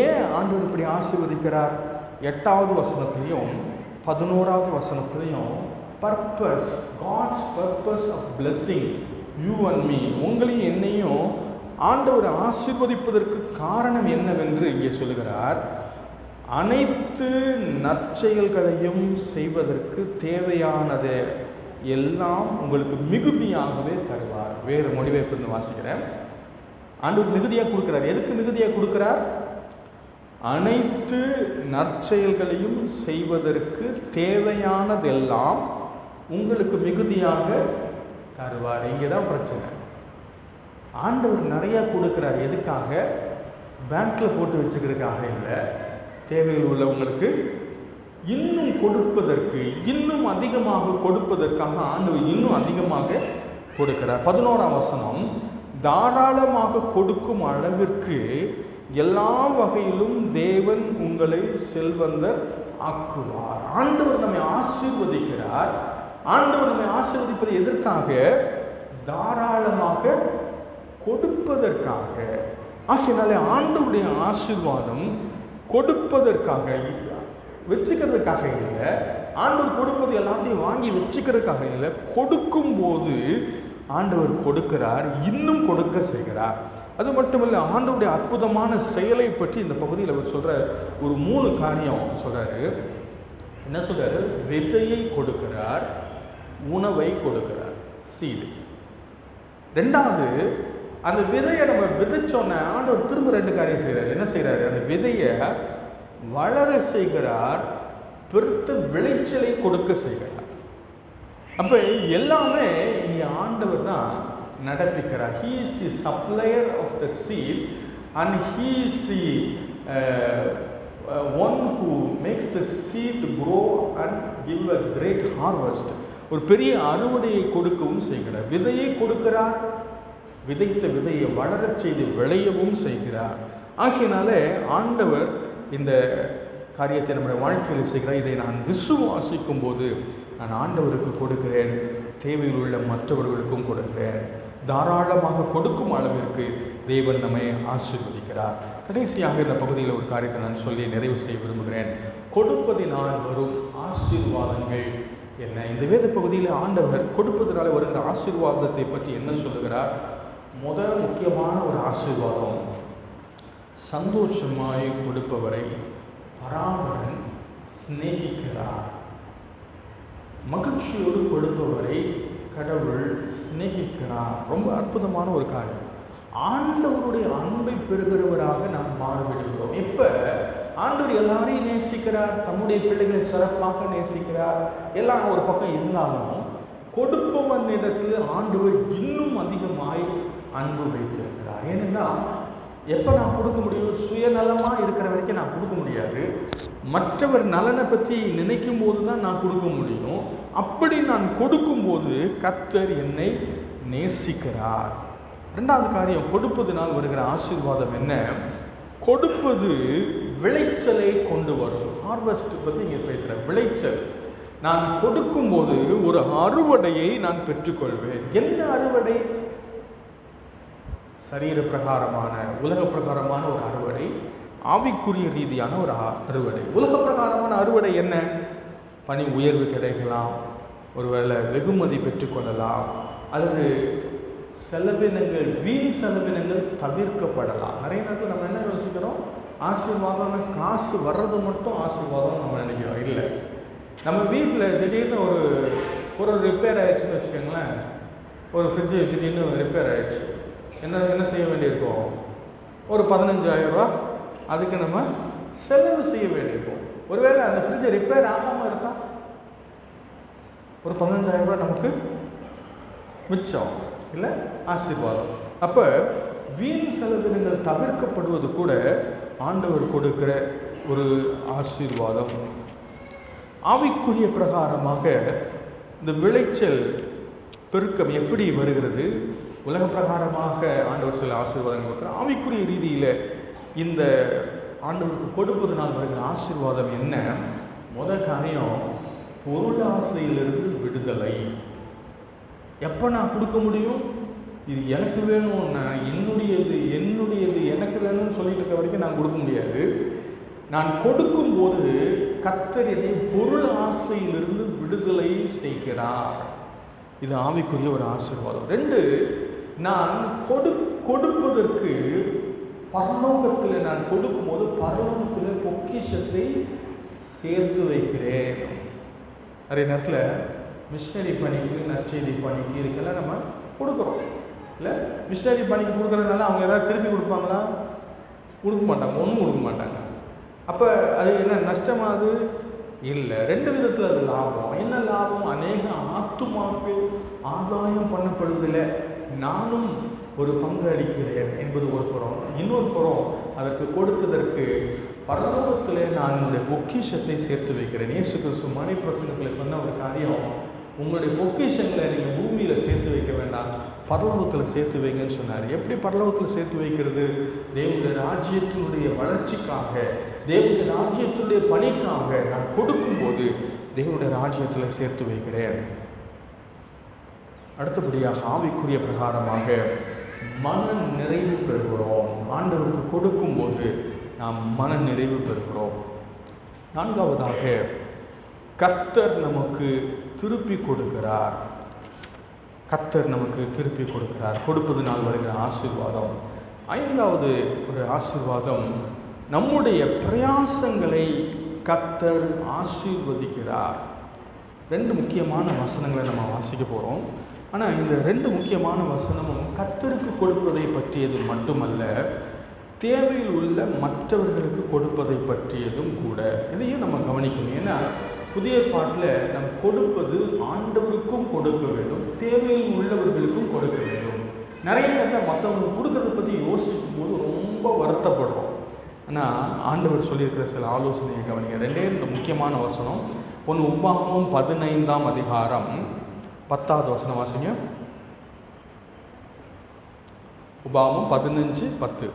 ஏன் ஆண்டவர் இப்படி ஆசீர்வதிக்கிறார்? 8வது வசனத்திலையும் 11வது வசனத்திலையும் purpose, God's purpose of blessing you and me, உங்களையும் என்னையும் ஆண்டவர் ஆசீர்வதிப்பதற்கு காரணம் என்னவென்று இங்கே சொல்லுகிறார். அனைத்து நற்செயல்களையும் செய்வதற்கு தேவையானதை எல்லாம் உங்களுக்கு மிகுதியாகவே தருவார். வேறு மொழிபெயர்ப்பு வாசிக்கிறேன். ஆண்டவர் மிகுதியாக கொடுக்கிறார். எதுக்கு மிகுதியாக கொடுக்கிறார்? அனைத்து நற்செயல்களையும் செய்வதற்கு தேவையானதெல்லாம் உங்களுக்கு மிகுதியாக தருவார். இங்கே தான் பிரச்சனை. ஆண்டவர் நிறையா கொடுக்குறார். எதுக்காக? பேங்க்கில் போட்டு வச்சுக்கிறதுக்காக இல்லை, தேவைகள் உள்ளவங்களுக்கு இன்னும் கொடுப்பதற்கு, இன்னும் அதிகமாக கொடுப்பதற்காக ஆண்டவர் இன்னும் அதிகமாக கொடுக்கிறார். 11ஆம் வசனம், தாராளமாக கொடுக்கும் அளவிற்கு எல்லா வகையிலும் தேவன் உங்களை செல்வந்தர் ஆக்குவார். ஆண்டவர் நம்மை ஆசீர்வதிக்கிறார். ஆண்டவர் நம்மை ஆசீர்வதிப்பது எதற்காக? தாராளமாக கொடுப்பதற்காக. ஆகையினாலே ஆண்டவருடைய ஆசீர்வாதம் கொடுப்பதற்காக, வச்சுக்கிறதுக்காக இல்லை. ஆண்டவர் கொடுப்பது எல்லாத்தையும் வாங்கி வச்சுக்கிறதுக்காக இல்லை. கொடுக்கும்போது ஆண்டவர் கொடுக்கிறார், இன்னும் கொடுக்க செய்கிறார். அது மட்டுமில்லை, ஆண்டவருடைய அற்புதமான செயலை பற்றி இந்த பகுதியில் அவர் சொல்கிற ஒரு 3 காரியம் சொல்கிறாரு. என்ன சொல்கிறாரு? விதையை கொடுக்கிறார், உணவை கொடுக்கிறார், சீடு. 2வது, அந்த விதையை நம்ம விதைச்சோன்ன ஆண்டவர் திரும்ப 2 காரியம் செய்கிறார். என்ன செய்கிறாரு? அந்த விதையை வளர செய்கிறார், பெருத்த விளைச்சலை கொடுக்க செய்கிறார். அப்போ எல்லாமே இங்கே ஆண்டவர் தான் நடப்பிக்கிறார். He is the supplier of the seed and he is the one who makes the seed grow and give a great harvest. ஒரு பெரிய அறுவடையை கொடுக்கவும் செய்கிறார். விதையை கொடுக்கிறார், விதைத்த விதையை வளரச் செய்து விளையவும் செய்கிறார். ஆகையினாலே ஆண்டவர் இந்த காரியத்தை நம்முடைய வாழ்க்கையில் செய்கிறார். இதை நான் விசுவாசிக்கும் போது நான் ஆண்டவருக்கு கொடுக்கிறேன், தேவையில் உள்ள மற்றவர்களுக்கும் கொடுக்கிறேன். தாராளமாக கொடுக்கும் அளவிற்கு தேவன் நம்மை ஆசீர்வதிக்கிறார். கடைசியாக இந்த பகுதியில் ஒரு காரியத்தை நான் சொல்லி நிறைவு செய்ய விரும்புகிறேன். கொடுப்பதினால் வரும் ஆசீர்வாதங்கள் என்ன? இந்த வேத பகுதியில் ஆண்டவர் கொடுப்பதனால வருகிற ஆசீர்வாதத்தை பற்றி என்ன சொல்லுகிறார்? முதல் முக்கியமான ஒரு ஆசீர்வாதம், சந்தோஷமாய் கொடுப்பவரை பராபரன் சிநேகிக்கிறார். மகிழ்ச்சியோடு கொடுப்பவரை கடவுள் சிநேகிக்கிறார். ரொம்ப அற்புதமான ஒரு காரியம். ஆண்டவருடைய அன்பை பெறுகிறவராக நாம் மாறிவிடுகிறோம். எப்ப ஆண்டவர் எல்லாரையும் நேசிக்கிறார், தம்முடைய பிள்ளைகளை சிறப்பாக நேசிக்கிறார், எல்லாம் ஒரு பக்கம் இருந்தாலும் கொடுப்பவனிடத்தில் ஆண்டவர் இன்னும் அதிகமாய் அன்பு வைத்திருக்கிறார். ஏனென்றால் எப்போ நான் கொடுக்க முடியும்? சுயநலமாக இருக்கிற வரைக்கும் நான் கொடுக்க முடியாது. மற்றவர் நலனை பற்றி நினைக்கும் போது தான் நான் கொடுக்க முடியும். அப்படி நான் கொடுக்கும்போது கர்த்தர் என்னை நேசிக்கிறார். ரெண்டாவது காரியம், கொடுப்பதனால் வருகிற ஆசீர்வாதம் என்ன? கொடுப்பது விளைச்சலை கொண்டு வரும். ஹார்வெஸ்ட் பற்றி இங்கே பேசுகிறேன். விளைச்சல். நான் கொடுக்கும்போது ஒரு அறுவடையை நான் பெற்றுக்கொள்வேன். என்ன அறுவடை? சரீர பிரகாரமான, உலக பிரகாரமான ஒரு அறுவடை, ஆவிக்குரிய ரீதியான ஒரு அறுவடை. உலக பிரகாரமான அறுவடை என்ன? பணி உயர்வு கிடைக்கலாம், ஒருவேளை வெகுமதி பெற்றுக்கொள்ளலாம், அல்லது செலவினங்கள், வீண் செலவினங்கள் தவிர்க்கப்படலாம். நிறைய நேரத்தில் நம்ம என்ன யோசிக்கிறோம்? ஆசீர்வாதம்னா காசு வர்றது மட்டும் ஆசீர்வாதம் நம்ம நினைக்கிறோம். இல்லை, நம்ம வீட்டில் திடீர்னு ஒரு ரிப்பேர் ஆயிடுச்சுன்னு வச்சுக்கோங்களேன். ஒரு ஃப்ரிட்ஜு திடீர்னு ரிப்பேர் ஆயிடுச்சு. என்ன செய்ய வேண்டியிருக்கோம்? ஒரு 15,000 ரூபா அதுக்கு நம்ம செலவு செய்ய வேண்டியிருக்கும். ஒருவேளை அந்த ஃப்ரிட்ஜை ரிப்பேர் ஆகாமல் இருந்தால் ஒரு 15,000 ரூபா நமக்கு மிச்சம், இல்லை ஆசீர்வாதம். அப்போ வீண் செலவினங்கள் தவிர்க்கப்படுவது கூட ஆண்டவர் கொடுக்கிற ஒரு ஆசீர்வாதம். ஆவிக்குரிய பிரகாரமாக இந்த விளைச்சல் பெருக்கம் எப்படி வருகிறது? உலக பிரகாரமாக ஆண்டவர் சில ஆசீர்வாதங்கள் கொடுக்குறார். ஆவிக்குரிய ரீதியில் இந்த ஆண்டவருக்கு கொடுப்பதனால் வருகிற ஆசீர்வாதம் என்ன? முதல் காரியம், பொருளாசையிலிருந்து விடுதலை. எப்போ நான் கொடுக்க முடியும்? இது எனக்கு வேணும், நான் என்னுடையது எனக்கு வேணும்னு சொல்லிட்டு இருக்க வரைக்கும் நான் கொடுக்க முடியாது. நான் கொடுக்கும்போது கர்த்தர் என்னை பொருள் ஆசையிலிருந்து விடுதலை செய்கிறார். இது ஆவிக்குரிய ஒரு ஆசீர்வாதம். 2, நான் கொடுப்பதற்கு பரலோகத்தில் நான் கொடுக்கும்போது பரலோகத்தில் பொக்கிஷத்தை சேர்த்து வைக்கிறேன். நிறைய நேரத்தில் மிஷினரி பணிக்கு, நற்செய்தி பணிக்கு, இதுக்கெல்லாம் நம்ம கொடுக்குறோம். இல்லை, மிஷினரி பணிக்கு கொடுக்குறதுனால அவங்க ஏதாவது திருப்பி கொடுப்பாங்களா? கொடுக்க மாட்டாங்க, ஒன்றும் கொடுக்க மாட்டாங்க. அப்போ அது என்ன நஷ்டமாகுது? இல்லை. 2 விதத்தில் அது லாபம். என்ன லாபம்? அநேக ஆத்துமாக்கள் ஆதாயம் பண்ணப்படுவதில் நானும் ஒரு பங்கு அளிக்கிறேன் என்பது ஒரு புறம். இன்னொரு புறம், அதற்கு கொடுத்ததற்கு பரலோகத்தில் நான் என்னுடைய பொக்கிஷத்தை சேர்த்து வைக்கிறேன். இயேசு கிறிஸ்து மறை பிரசங்கத்தில் சொன்ன ஒரு காரியம், உங்களுடைய பொக்கிஷங்களை நீங்கள் பூமியில் சேர்த்து வைக்க வேண்டாம், பரலோகத்தில் சேர்த்து வைங்கன்னு சொன்னார். எப்படி பரலோகத்தில் சேர்த்து வைக்கிறது? தேவனுடைய ராஜ்யத்தினுடைய வளர்ச்சிக்காக, தேவனுடைய ராஜ்யத்தினுடைய பணிக்காக நான் கொடுக்கும்போது தேவனுடைய ராஜ்யத்தில் சேர்த்து வைக்கிறேன். அடுத்தபடியாக ஆவிக்குரிய பிரகாரமாக மன நிறைவு பெறுகிறோம். ஆண்டவருக்கு கொடுக்கும்போது நாம் மன நிறைவு பெறுகிறோம். 4வதாக, கர்த்தர் நமக்கு திருப்பி கொடுக்கிறார். கர்த்தர் நமக்கு திருப்பி கொடுக்கிறார். கொடுப்பதனால் வருகிற ஆசீர்வாதம். 5வது ஒரு ஆசீர்வாதம், நம்முடைய பிரயாசங்களை கர்த்தர் ஆசீர்வதிக்கிறார். 2 முக்கியமான வசனங்களை நம்ம வாசிக்க போகிறோம். ஆனால் இந்த 2 முக்கியமான வசனமும் கர்த்தருக்கு கொடுப்பதை பற்றியது மட்டுமல்ல, தேவையில் உள்ள மற்றவர்களுக்கு கொடுப்பதை பற்றியதும் கூட. இதையும் நம்ம கவனிக்கணும். ஏன்னா புதிய பாட்டில் நம்ம கொடுப்பது ஆண்டவருக்கும் கொடுக்க வேண்டும், தேவையில் உள்ளவர்களுக்கும் கொடுக்க வேண்டும். நிறைய நேரத்தில் மற்றவங்க கொடுக்குறத பற்றி யோசிக்கும் போது ரொம்ப வருத்தப்படுறோம். ஆனால் ஆண்டவர் சொல்லியிருக்கிற சில ஆலோசனையை கவனிங்க. ரெண்டே முக்கியமான வசனம். ஒன்று உபாகமம் 15ஆம் அதிகாரம் 10வது வசனம் வாசிங்க. உபாகமம் 15:10.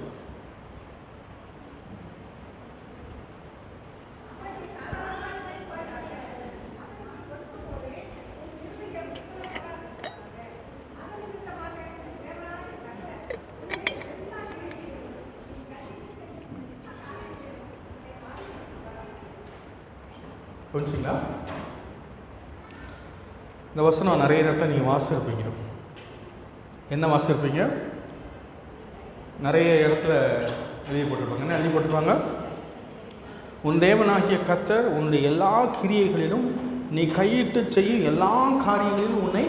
புரிஞ்சுங்களா? இந்த வசனம் நிறைய இடத்துல நீங்கள் வாசிச்சிருப்பீங்க. என்ன வாசிச்சிருப்பீங்க? நிறைய இடத்துல எழுதி போட்டுருப்பாங்க. என்ன எழுதி போட்டுருவாங்க? உன் தேவனாகிய கர்த்தர் உன்னுடைய எல்லா கிரியைகளிலும் நீ கையிட்டு செய்யும் எல்லா காரியங்களிலும் உன்னை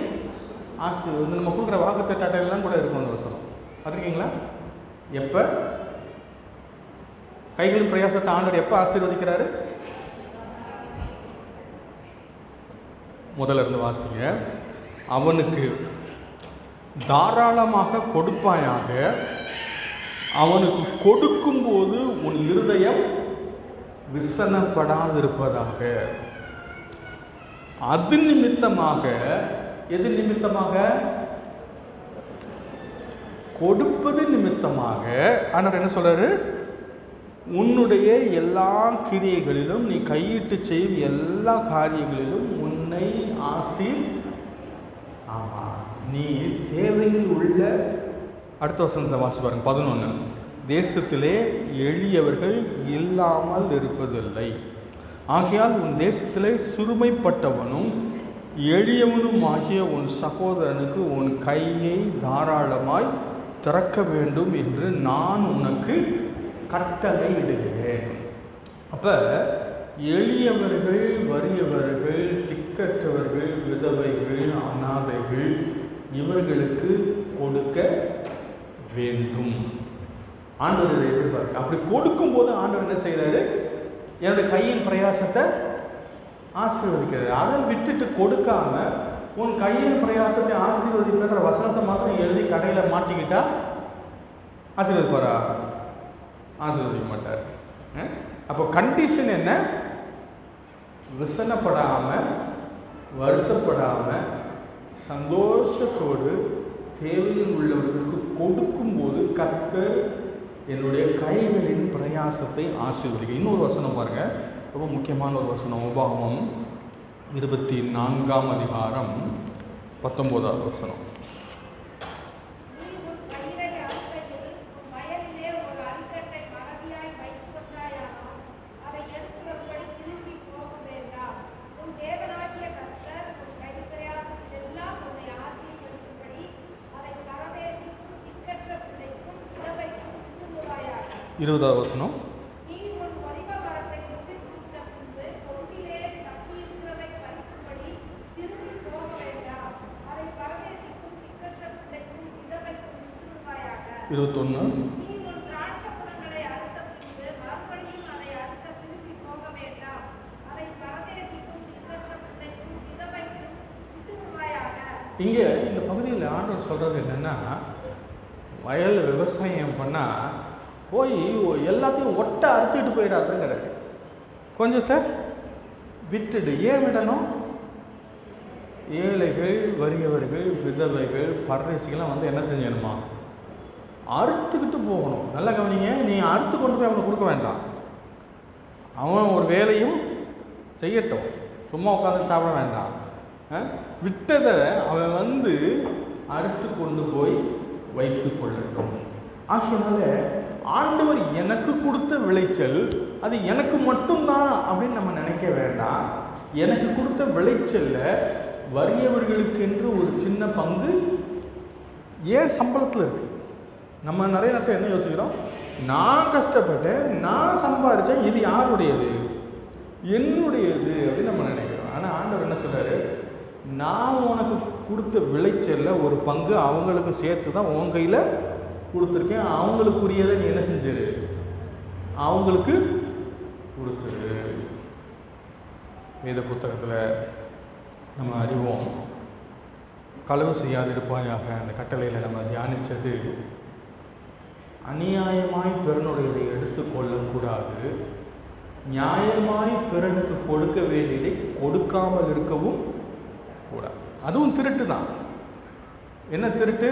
வந்து நம்ம கொடுக்குற வாக்குத்தத்த அட்டையெல்லாம் கூட இருக்கும் அந்த வசனம். பார்த்துருக்கீங்களா? எப்போ கைகளின் பிரயாசத்தை ஆண்டவர் எப்போ ஆசீர்வதிக்கிறாரு? முதல்ல இருந்து வாசிங்க. அவனுக்கு தாராளமாக கொடுப்பாயாக, அவனுக்கு கொடுக்கும்போது உன் இருதயம் விசனப்படாதிருப்பதாக. அது நிமித்தமாக, எது நிமித்தமாக? கொடுப்பது நிமித்தமாக ஆண்டவர் என்ன சொல்றாரு? உன்னுடைய எல்லா கிரியைகளிலும் நீ கையிட்டு செய்யும் எல்லா காரியங்களிலும் உன்னை ஆமா நீ தேவையில் உள்ள. அடுத்த வசனத்தை வாசி பாருங்க. 11. தேசத்திலே எளியவர்கள் இல்லாமல் இருப்பதில்லை. ஆகையால் உன் தேசத்திலே சிறுமைப்பட்டவனும் எளியவனும் ஆகிய உன் சகோதரனுக்கு உன் கையை தாராளமாய் திறக்க வேண்டும் என்று நான் உனக்கு கட்டளை இடுகிறேன். அப்போ எளியவர்கள், வறியவர்கள், திக்கற்றவர்கள், விதவைகள், அனாதைகள் இவர்களுக்கு கொடுக்க வேண்டும். ஆண்டவர் இதை எதிர்பார்க்க. அப்படி கொடுக்கும்போது ஆண்டவர் என்ன செய்கிறாரு? என்னுடைய கையின் பிரயாசத்தை ஆசீர்வதிக்கிறாரு. அதை விட்டுட்டு கொடுக்காம உன் கையின் பிரயாசத்தை ஆசீர்வதிக்கிற வசனத்தை மாத்திரம் எழுதி கடையில் மாட்டிக்கிட்டா ஆசீர்வதிப்பாரா? ஆசீர்வதிக்க மாட்டார். அப்போ கண்டிஷன் என்ன? விசனப்படாமல், வருத்தப்படாமல், சந்தோஷத்தோடு தேவையில் உள்ளவர்களுக்கு கொடுக்கும்போது கர்த்தர் என்னுடைய கைகளின் பிரயாசத்தை ஆசீர்வதிக்க. இன்னொரு வசனம் பாருங்கள், ரொம்ப முக்கியமான ஒரு வசனம். உபாகமம் 24ஆம் அதிகாரம் 19வது வசனம். இருபதாவது வசனம். இங்கே இந்த பகுதியில் ஆண்டவர் சொல்கிறது என்னென்னா, வயலில் விவசாயம் பண்ணால் போய் எல்லாத்தையும் ஒட்ட அறுத்துட்டு போயிடாதுங்கிறது. கொஞ்சத்தை விட்டுடு. ஏன் விடணும்? ஏழைகள், வறியவர்கள், விதவைகள், பரதேசிகள்லாம் வந்து என்ன செஞ்சணுமா? அறுத்துக்கிட்டு போகணும். நல்லா கவனிங்க. நீ அறுத்து கொண்டு போய் அவனுக்கு கொடுக்க வேண்டாம். அவன் ஒரு வேலையும் செய்யட்டும், சும்மா உட்காந்து சாப்பிட வேண்டாம். விட்டதை அவன் வந்து அறுத்து கொண்டு போய் வைத்து கொள்ளட்டும். ஆகையினால ஆண்டவர் எனக்கு கொடுத்த விளைச்சல் அது எனக்கு மட்டும்தான் அப்படின்னு நம்ம நினைக்க வேண்டாம். எனக்கு கொடுத்த விளைச்சல்ல வறியவர்களுக்கென்று ஒரு சின்ன பங்கு ஏன் சம்பளத்தில் இருக்குது. நம்ம நிறைய நேரத்தில் என்ன யோசிக்கிறோம்? நான் கஷ்டப்பட்டேன், நான் சம்பாதிச்சேன், இது யாருடையது? என்னுடையது அப்படின்னு நம்ம நினைக்கிறோம். ஆனால் ஆண்டவர் என்ன சொல்றாரு? நான் உனக்கு கொடுத்த விளைச்சல்ல ஒரு பங்கு அவங்களுக்கு சேர்த்து தான் உன் கையில் கொடுத்துருக்கேன். அவங்களுக்குரியதை நீ என்ன செஞ்சிரு? அவங்களுக்கு கொடுத்துரு. வேத புத்தகத்தில் நம்ம அறிவோம், களவு செய்யாதிருப்பாயாக அந்த கட்டளையில் நம்ம தியானித்தது, அநியாயமாய் பிறனுடையதை எடுத்துக்கொள்ளக்கூடாது, நியாயமாய் பிறனுக்கு கொடுக்க வேண்டியதை கொடுக்காமல் இருக்கவும் கூடாது. அதுவும் திருட்டு தான். என்ன திருட்டு?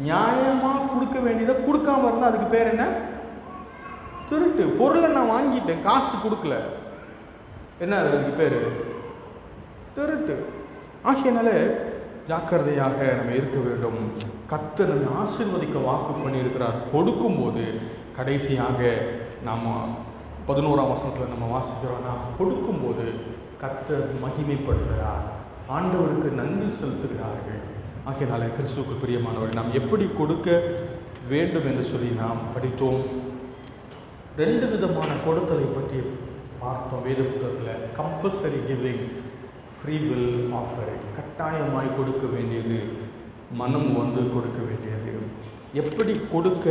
நியாயமாக கொடுக்க வேண்டியதை கொடுக்காம இருந்தால் அதுக்கு பேர் என்ன? திருட்டு. பொருளை நான் வாங்கிட்டேன், காசு கொடுக்கல, என்ன அதுக்கு பேர்? திருட்டு. ஆகையினால ஜாக்கிரதையாக நம்ம இருக்க வேண்டும். கர்த்தர் நம்மை ஆசீர்வதிக்க வாக்கு பண்ணியிருக்கிறார். கொடுக்கும்போது கடைசியாக நாம் 11ஆம் வசனத்தில் நம்ம வாசிக்கிறோம்னா, கொடுக்கும்போது கர்த்தர் மகிமைப்படுகிறார், ஆண்டவருக்கு நன்றி செலுத்துகிறார்கள். ஆகையினால கிறிஸ்துவுக்கு பிரியமானவர்கள், நாம் எப்படி கொடுக்க வேண்டும் என்று சொல்லி நாம் படித்தோம். 2 விதமான கொடுத்தலை பற்றி பார்த்தோம் வேத புத்தகத்தில். Compulsory giving, free will offering. கட்டாயமாய் கொடுக்க வேண்டியது, மனம் வந்து கொடுக்க வேண்டியது. எப்படி கொடுக்க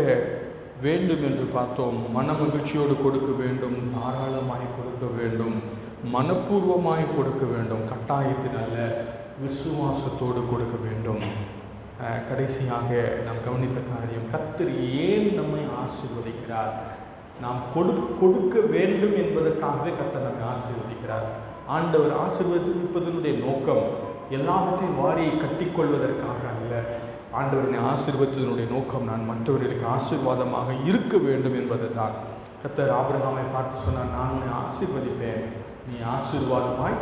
வேண்டும் என்று பார்த்தோம். மன மகிழ்ச்சியோடு கொடுக்க வேண்டும், தாராளமாய் கொடுக்க வேண்டும், மனப்பூர்வமாய் கொடுக்க வேண்டும், கட்டாயத்தினால விசுவாசத்தோடு கொடுக்க வேண்டும். கடைசியாக நாம் கவனித்த காரியம், கர்த்தர் ஏன் நம்மை ஆசீர்வதிக்கிறார்? நாம் கொடுக்க வேண்டும் என்பதற்காகவே கர்த்தர் நம்மை ஆசீர்வதிக்கிறார். ஆண்டவர் ஆசீர்வதிப்பதனுடைய நோக்கம் எல்லாவற்றையும் வாரி கட்டிக்கொள்வதற்காக அல்ல. ஆண்டவரின் ஆசீர்வதிப்பதனுடைய நோக்கம் நான் மற்றவர்களுக்கு ஆசீர்வாதமாக இருக்க வேண்டும் என்பது தான். கர்த்தர் ஆபிரகாமை பார்த்து சொன்னார், நான் உன்னை ஆசீர்வதிப்பேன், நீ ஆசீர்வாதமாய்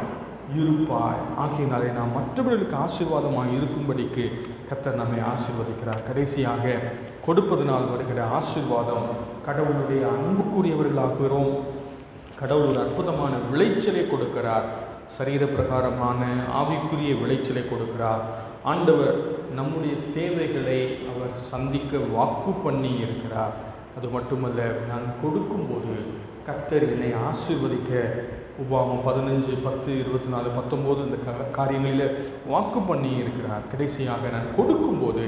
இருப்பாய். ஆகையினாலே நாம் மற்றவர்களுக்கு ஆசீர்வாதமாக இருக்கும்படிக்கு கர்த்தர் நம்மை ஆசீர்வதிக்கிறார். கடைசியாக கொடுப்பதனால் வருகிற ஆசீர்வாதம், கடவுளுடைய அன்புக்குரியவர்களாகிறோம். கடவுள் ஒரு அற்புதமான விளைச்சலை கொடுக்கிறார். சரீர பிரகாரமான ஆவிக்குரிய விளைச்சலை கொடுக்கிறார். ஆண்டவர் நம்முடைய தேவைகளை அவர் சந்திக்க வாக்கு பண்ணி இருக்கிறார். அது மட்டுமல்ல, நான் கொடுக்கும்போது கர்த்தர் என்னை ஆசீர்வதிக்க உபாகமம் 15, 10, 24, 19 இந்த காரியங்களில் வாக்கு பண்ணி இருக்கிறார். கடைசியாக நான் கொடுக்கும்போது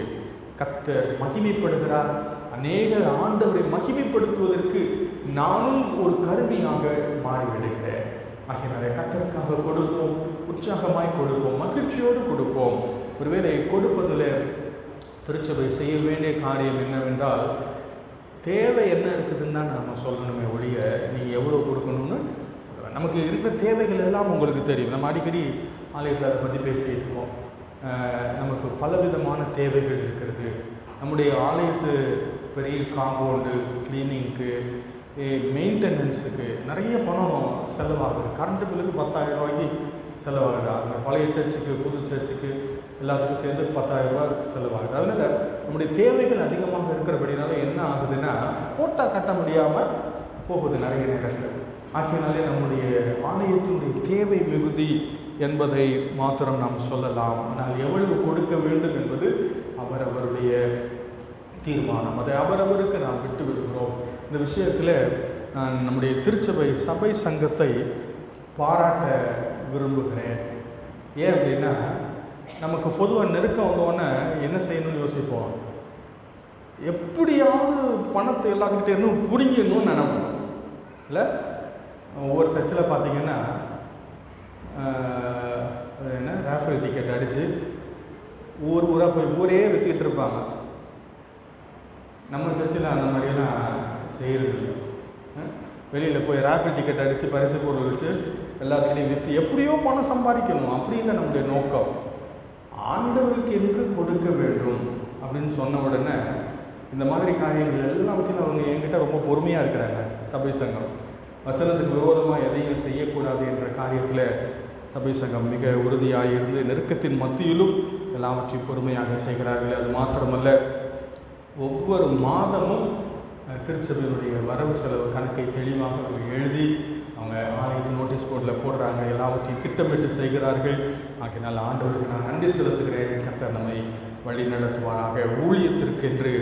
கர்த்தர் மகிமைப்படுகிறார். அநேக ஆண்டவரை மகிமைப்படுத்துவதற்கு நானும் ஒரு கருவியாக மாறிவிடுகிறேன். ஆகையினாலே கர்த்தருக்காக கொடுப்போம், உற்சாகமாய் கொடுப்போம், மகிழ்ச்சியோடு கொடுப்போம். ஒருவேளை கொடுப்பதில் திருச்சபை செய்ய வேண்டிய காரியம் என்னவென்றால், தேவை என்ன இருக்குதுன்னு தான் நாம் சொல்லணுமே ஒழிய நீங்கள் எவ்வளோ கொடுக்கணும்னு சொல்லுவேன். நமக்கு இருக்கிற தேவைகள் எல்லாம் உங்களுக்கு தெரியும். நம்ம அடிக்கடி ஆலயத்தில் அதை பற்றி பேசிகிட்டு இருக்கோம். நமக்கு பலவிதமான தேவைகள் இருக்கிறது. நம்முடைய ஆலயத்து பெரிய காம்பவுண்டு கிளீனிங்க்கு, மெயின்டெனன்ஸுக்கு நிறைய பணம் செலவாகுது. கரண்ட்டு பில்லுக்கு 10,000 ரூபாய்க்கு செலவாகுது. அந்த பழைய சர்ச்சுக்கு, புது சர்ச்சுக்கு எல்லாத்துக்கும் சேர்ந்து 10,000 ரூபா செலவாகுது. அதனால் நம்முடைய தேவைகள் அதிகமாக இருக்கிறபடினால என்ன ஆகுதுன்னா, கோட்டா கட்ட முடியாமல் போகுது நிறைய நேரங்கள். ஆகையினாலே நம்முடைய ஆலயத்தினுடைய தேவை மிகுதி என்பதை மாத்திரம் நாம் சொல்லலாம். ஆனால் எவ்வளவு கொடுக்க வேண்டும் என்பது அவரவருடைய தீர்மானம். அதை அவரவருக்கு நாம் விட்டு விடுகிறோம். இந்த விஷயத்தில் நான் நம்முடைய திருச்சபை சபை சங்கத்தை பாராட்ட விரும்புகிறேன். ஏன் அப்படின்னா, நமக்கு பொதுவாக நெருக்கம் வந்தோடனே என்ன செய்யணும்னு யோசிப்போம். எப்படியாவது பணத்தை எல்லாத்துக்கிட்டே இருந்தும் பிடிங்கணும்னு நினைப்போம் இல்லை? ஒவ்வொரு சர்ச்சில் பார்த்தீங்கன்னா என்ன ராஃபல் டிக்கெட் அடித்து ஊர் ஊராக போய் ஊரே விற்றுக்கிட்டு இருப்பாங்க. நம்ம சர்ச்சில் அந்த மாதிரியெல்லாம் செய்கிறது இல்லை. வெளியில் போய் ராஃபல் டிக்கெட் அடித்து பரிசு பொருள் வச்சு எல்லாத்துக்கிட்டையும் விற்று எப்படியோ பணம் சம்பாதிக்கணும் அப்படிங்கிற நம்முடைய நோக்கம். ஆண்டவருக்கு என்று கொடுக்க வேண்டும் அப்படின்னு சொன்ன உடனே இந்த மாதிரி காரியங்கள் எல்லாவற்றையும் அவங்க என்கிட்ட ரொம்ப பொறுமையாக இருக்கிறாங்க. சபை சங்கம் வசனத்துக்கு விரோதமாக எதையும் செய்யக்கூடாது என்ற காரியத்தில் சபை சங்கம் மிக உறுதியாக இருந்து நெருக்கத்தின் மத்தியிலும் எல்லாவற்றையும் பொறுமையாக செய்கிறார்கள். அது மாத்திரமல்ல, ஒவ்வொரு மாதமும் திருச்சபையினுடைய வரவு செலவு கணக்கை தெளிவாக அவங்க எழுதி அவங்க ஆலயத்து நோட்டீஸ் போர்டில் போடுறாங்க. எல்லாவற்றையும் திட்டமிட்டு செய்கிறார்கள். ஆகையினால் ஆண்டவருக்கு நான் நன்றி செலுத்துகிறேன். கர்த்தர் நம்மை வழி நடத்துவாராக. ஊழியத்திற்கென்று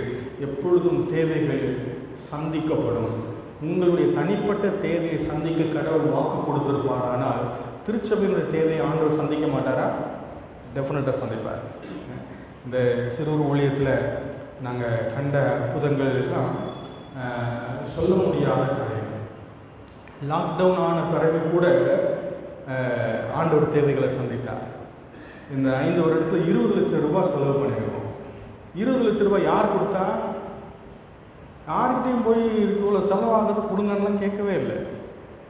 எப்பொழுதும் தேவைகள் சந்திக்கப்படும். உங்களுடைய தனிப்பட்ட தேவையை சந்திக்க கடவுள் வாக்கு கொடுத்திருப்பார். ஆனால் திருச்சபையினுடைய தேவையை ஆண்டவர் சந்திக்க மாட்டாரா? டெஃபினட்டாக சந்திப்பார். இந்த சிறுவர் ஊழியத்தில் நாங்கள் கண்ட அற்புதங்கள் எல்லாம் சொல்ல முடியாத காரியம். லாக்டவுன் ஆன பிறகு கூட ஆண்டவர் தேவைகளை சந்தித்தார். இந்த 5 வருடத்தில் 20 லட்சம் ரூபாய் செலவு பண்ணியிருக்கோம். 20 லட்சம் ரூபாய் யார் கொடுத்தா? யார்கிட்டையும் போய் இதுக்கு இவ்வளோ செலவாகிறது கொடுங்கன்னெலாம் கேட்கவே இல்லை.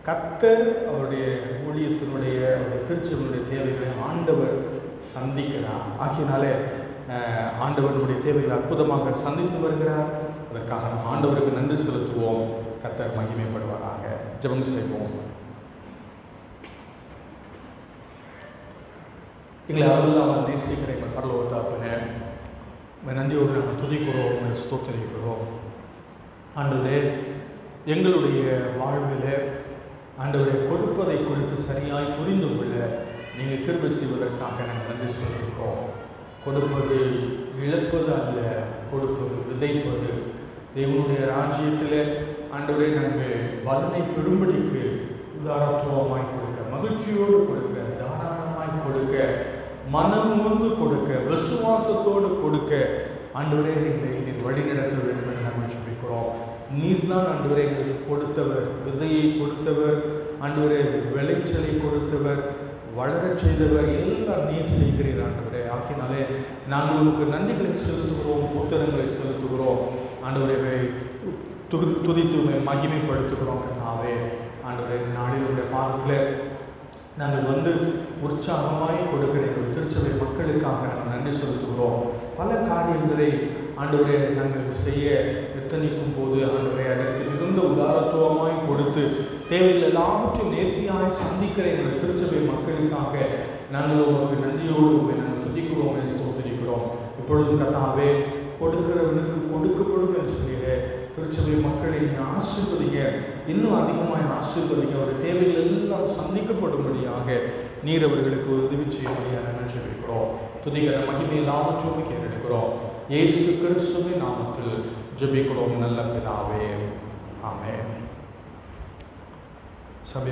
கர்த்தர் அவருடைய ஊழியத்தினுடைய அவருடைய திருச்சபையினுடைய தேவைகளை ஆண்டவர் சந்திக்கிறார். ஆகியனாலே ஆண்டவனுடைய தேவைகளை அற்புதமாக சந்தித்து வருகிறார். அதற்காக நாம் ஆண்டவருக்கு நன்றி செலுத்துவோம். கர்த்தர் மகிமைப்படுவாராக. ஜெபம் செய்வோம். எங்களை அளவில்லாமல் நேசிக்கிற எங்கள் பரலோக தகப்பனே, நன்றியோடு நாங்கள் துதிக்கிறோம், ஸ்தோத்திரிக்கிறோம். ஆண்டவரே, எங்களுடைய வாழ்வில் ஆண்டவரை கொடுப்பதை குறித்து சரியாய் புரிந்து கொள்ள நீங்கள் கிருபை செய்வதற்காக நாங்கள் நன்றி சொல்கிறோம். கொடுப்பது இழப்பது அல்ல, கொடுப்பது விதைப்பது. தேவனுடைய ராஜ்யத்தில் ஆண்டவரை நாங்கள் பலனை பெரும்படிக்கு உதாரத்துவமாய் கொடுக்க, மகிழ்ச்சியோடு கொடுக்க, தாராளமாய் கொடுக்க, மனம் முந்து கொடுக்க, விசுவாசத்தோடு கொடுக்க ஆண்டவரே எங்களை நீர் வழிநடத்த வேண்டும் என்று நாங்கள் ஜெபிக்கிறோம். நீர் தான் ஆண்டவரை எங்களுக்கு கொடுத்தவர், விதையை கொடுத்தவர், ஆண்டவரே விளைச்சலை கொடுத்தவர், வளரச் செய்தவர், எல்லாம் நீர் செய்கிறீர் ஆண்டவரே. ஆகினாலே நாங்கள் உங்களுக்கு நன்றிகளை செலுத்துகிறோம், உத்தரங்களை செலுத்துகிறோம் ஆண்டவரை, துதித்து மகிமைப்படுத்துகிறோம். கர்த்தாவே ஆண்டவரே, நாளினுடைய பாதத்தில் நாங்கள் வந்து உற்சாகமாய் கொடுக்கிற எங்கள் திருச்சபை மக்களுக்காக நாங்கள் நன்றி செலுத்துகிறோம். பல காரியங்களை ஆண்டவரே நாங்கள் செய்ய எத்தனிக்கும் போது ஆண்டவரே அதற்கு மிகுந்த உதாரத்துவமாய் கொடுத்து தேவைகள் எல்லாவற்றையும் நேர்த்தியாய் சந்திக்கிற எங்கள் திருச்சபை மக்களுக்காக நாங்கள் உங்களுக்கு நன்றியோடு நாங்கள் துதிக்கிறோம், ஸ்தோத்திரிக்கிறோம். இப்பொழுது கர்த்தாவே, கொடுக்கிறவனுக்கு கொடுக்கப்படும் என்று சொல்லிடு. திருச்சபை மக்களை நீங்கள் ஆசீர்வதிங்க, இன்னும் அதிகமாக ஆசீர்வதிங்க. அவருடைய தேவைகள் எல்லாம் சந்திக்கப்படும்படியாக நீர் அவர்களுக்கு உதவி செய்யும்படியாக நாங்கள் ஜெபிக்கிறோம். துதிக்கிற மகிமை எல்லாவற்றையும் கேட்டுக்கிறோம். இயேசு கிறிஸ்துவின் நாமத்தில் ஜெபிக்கிறோம் நல்ல பிதாவே. ஆமென். சபை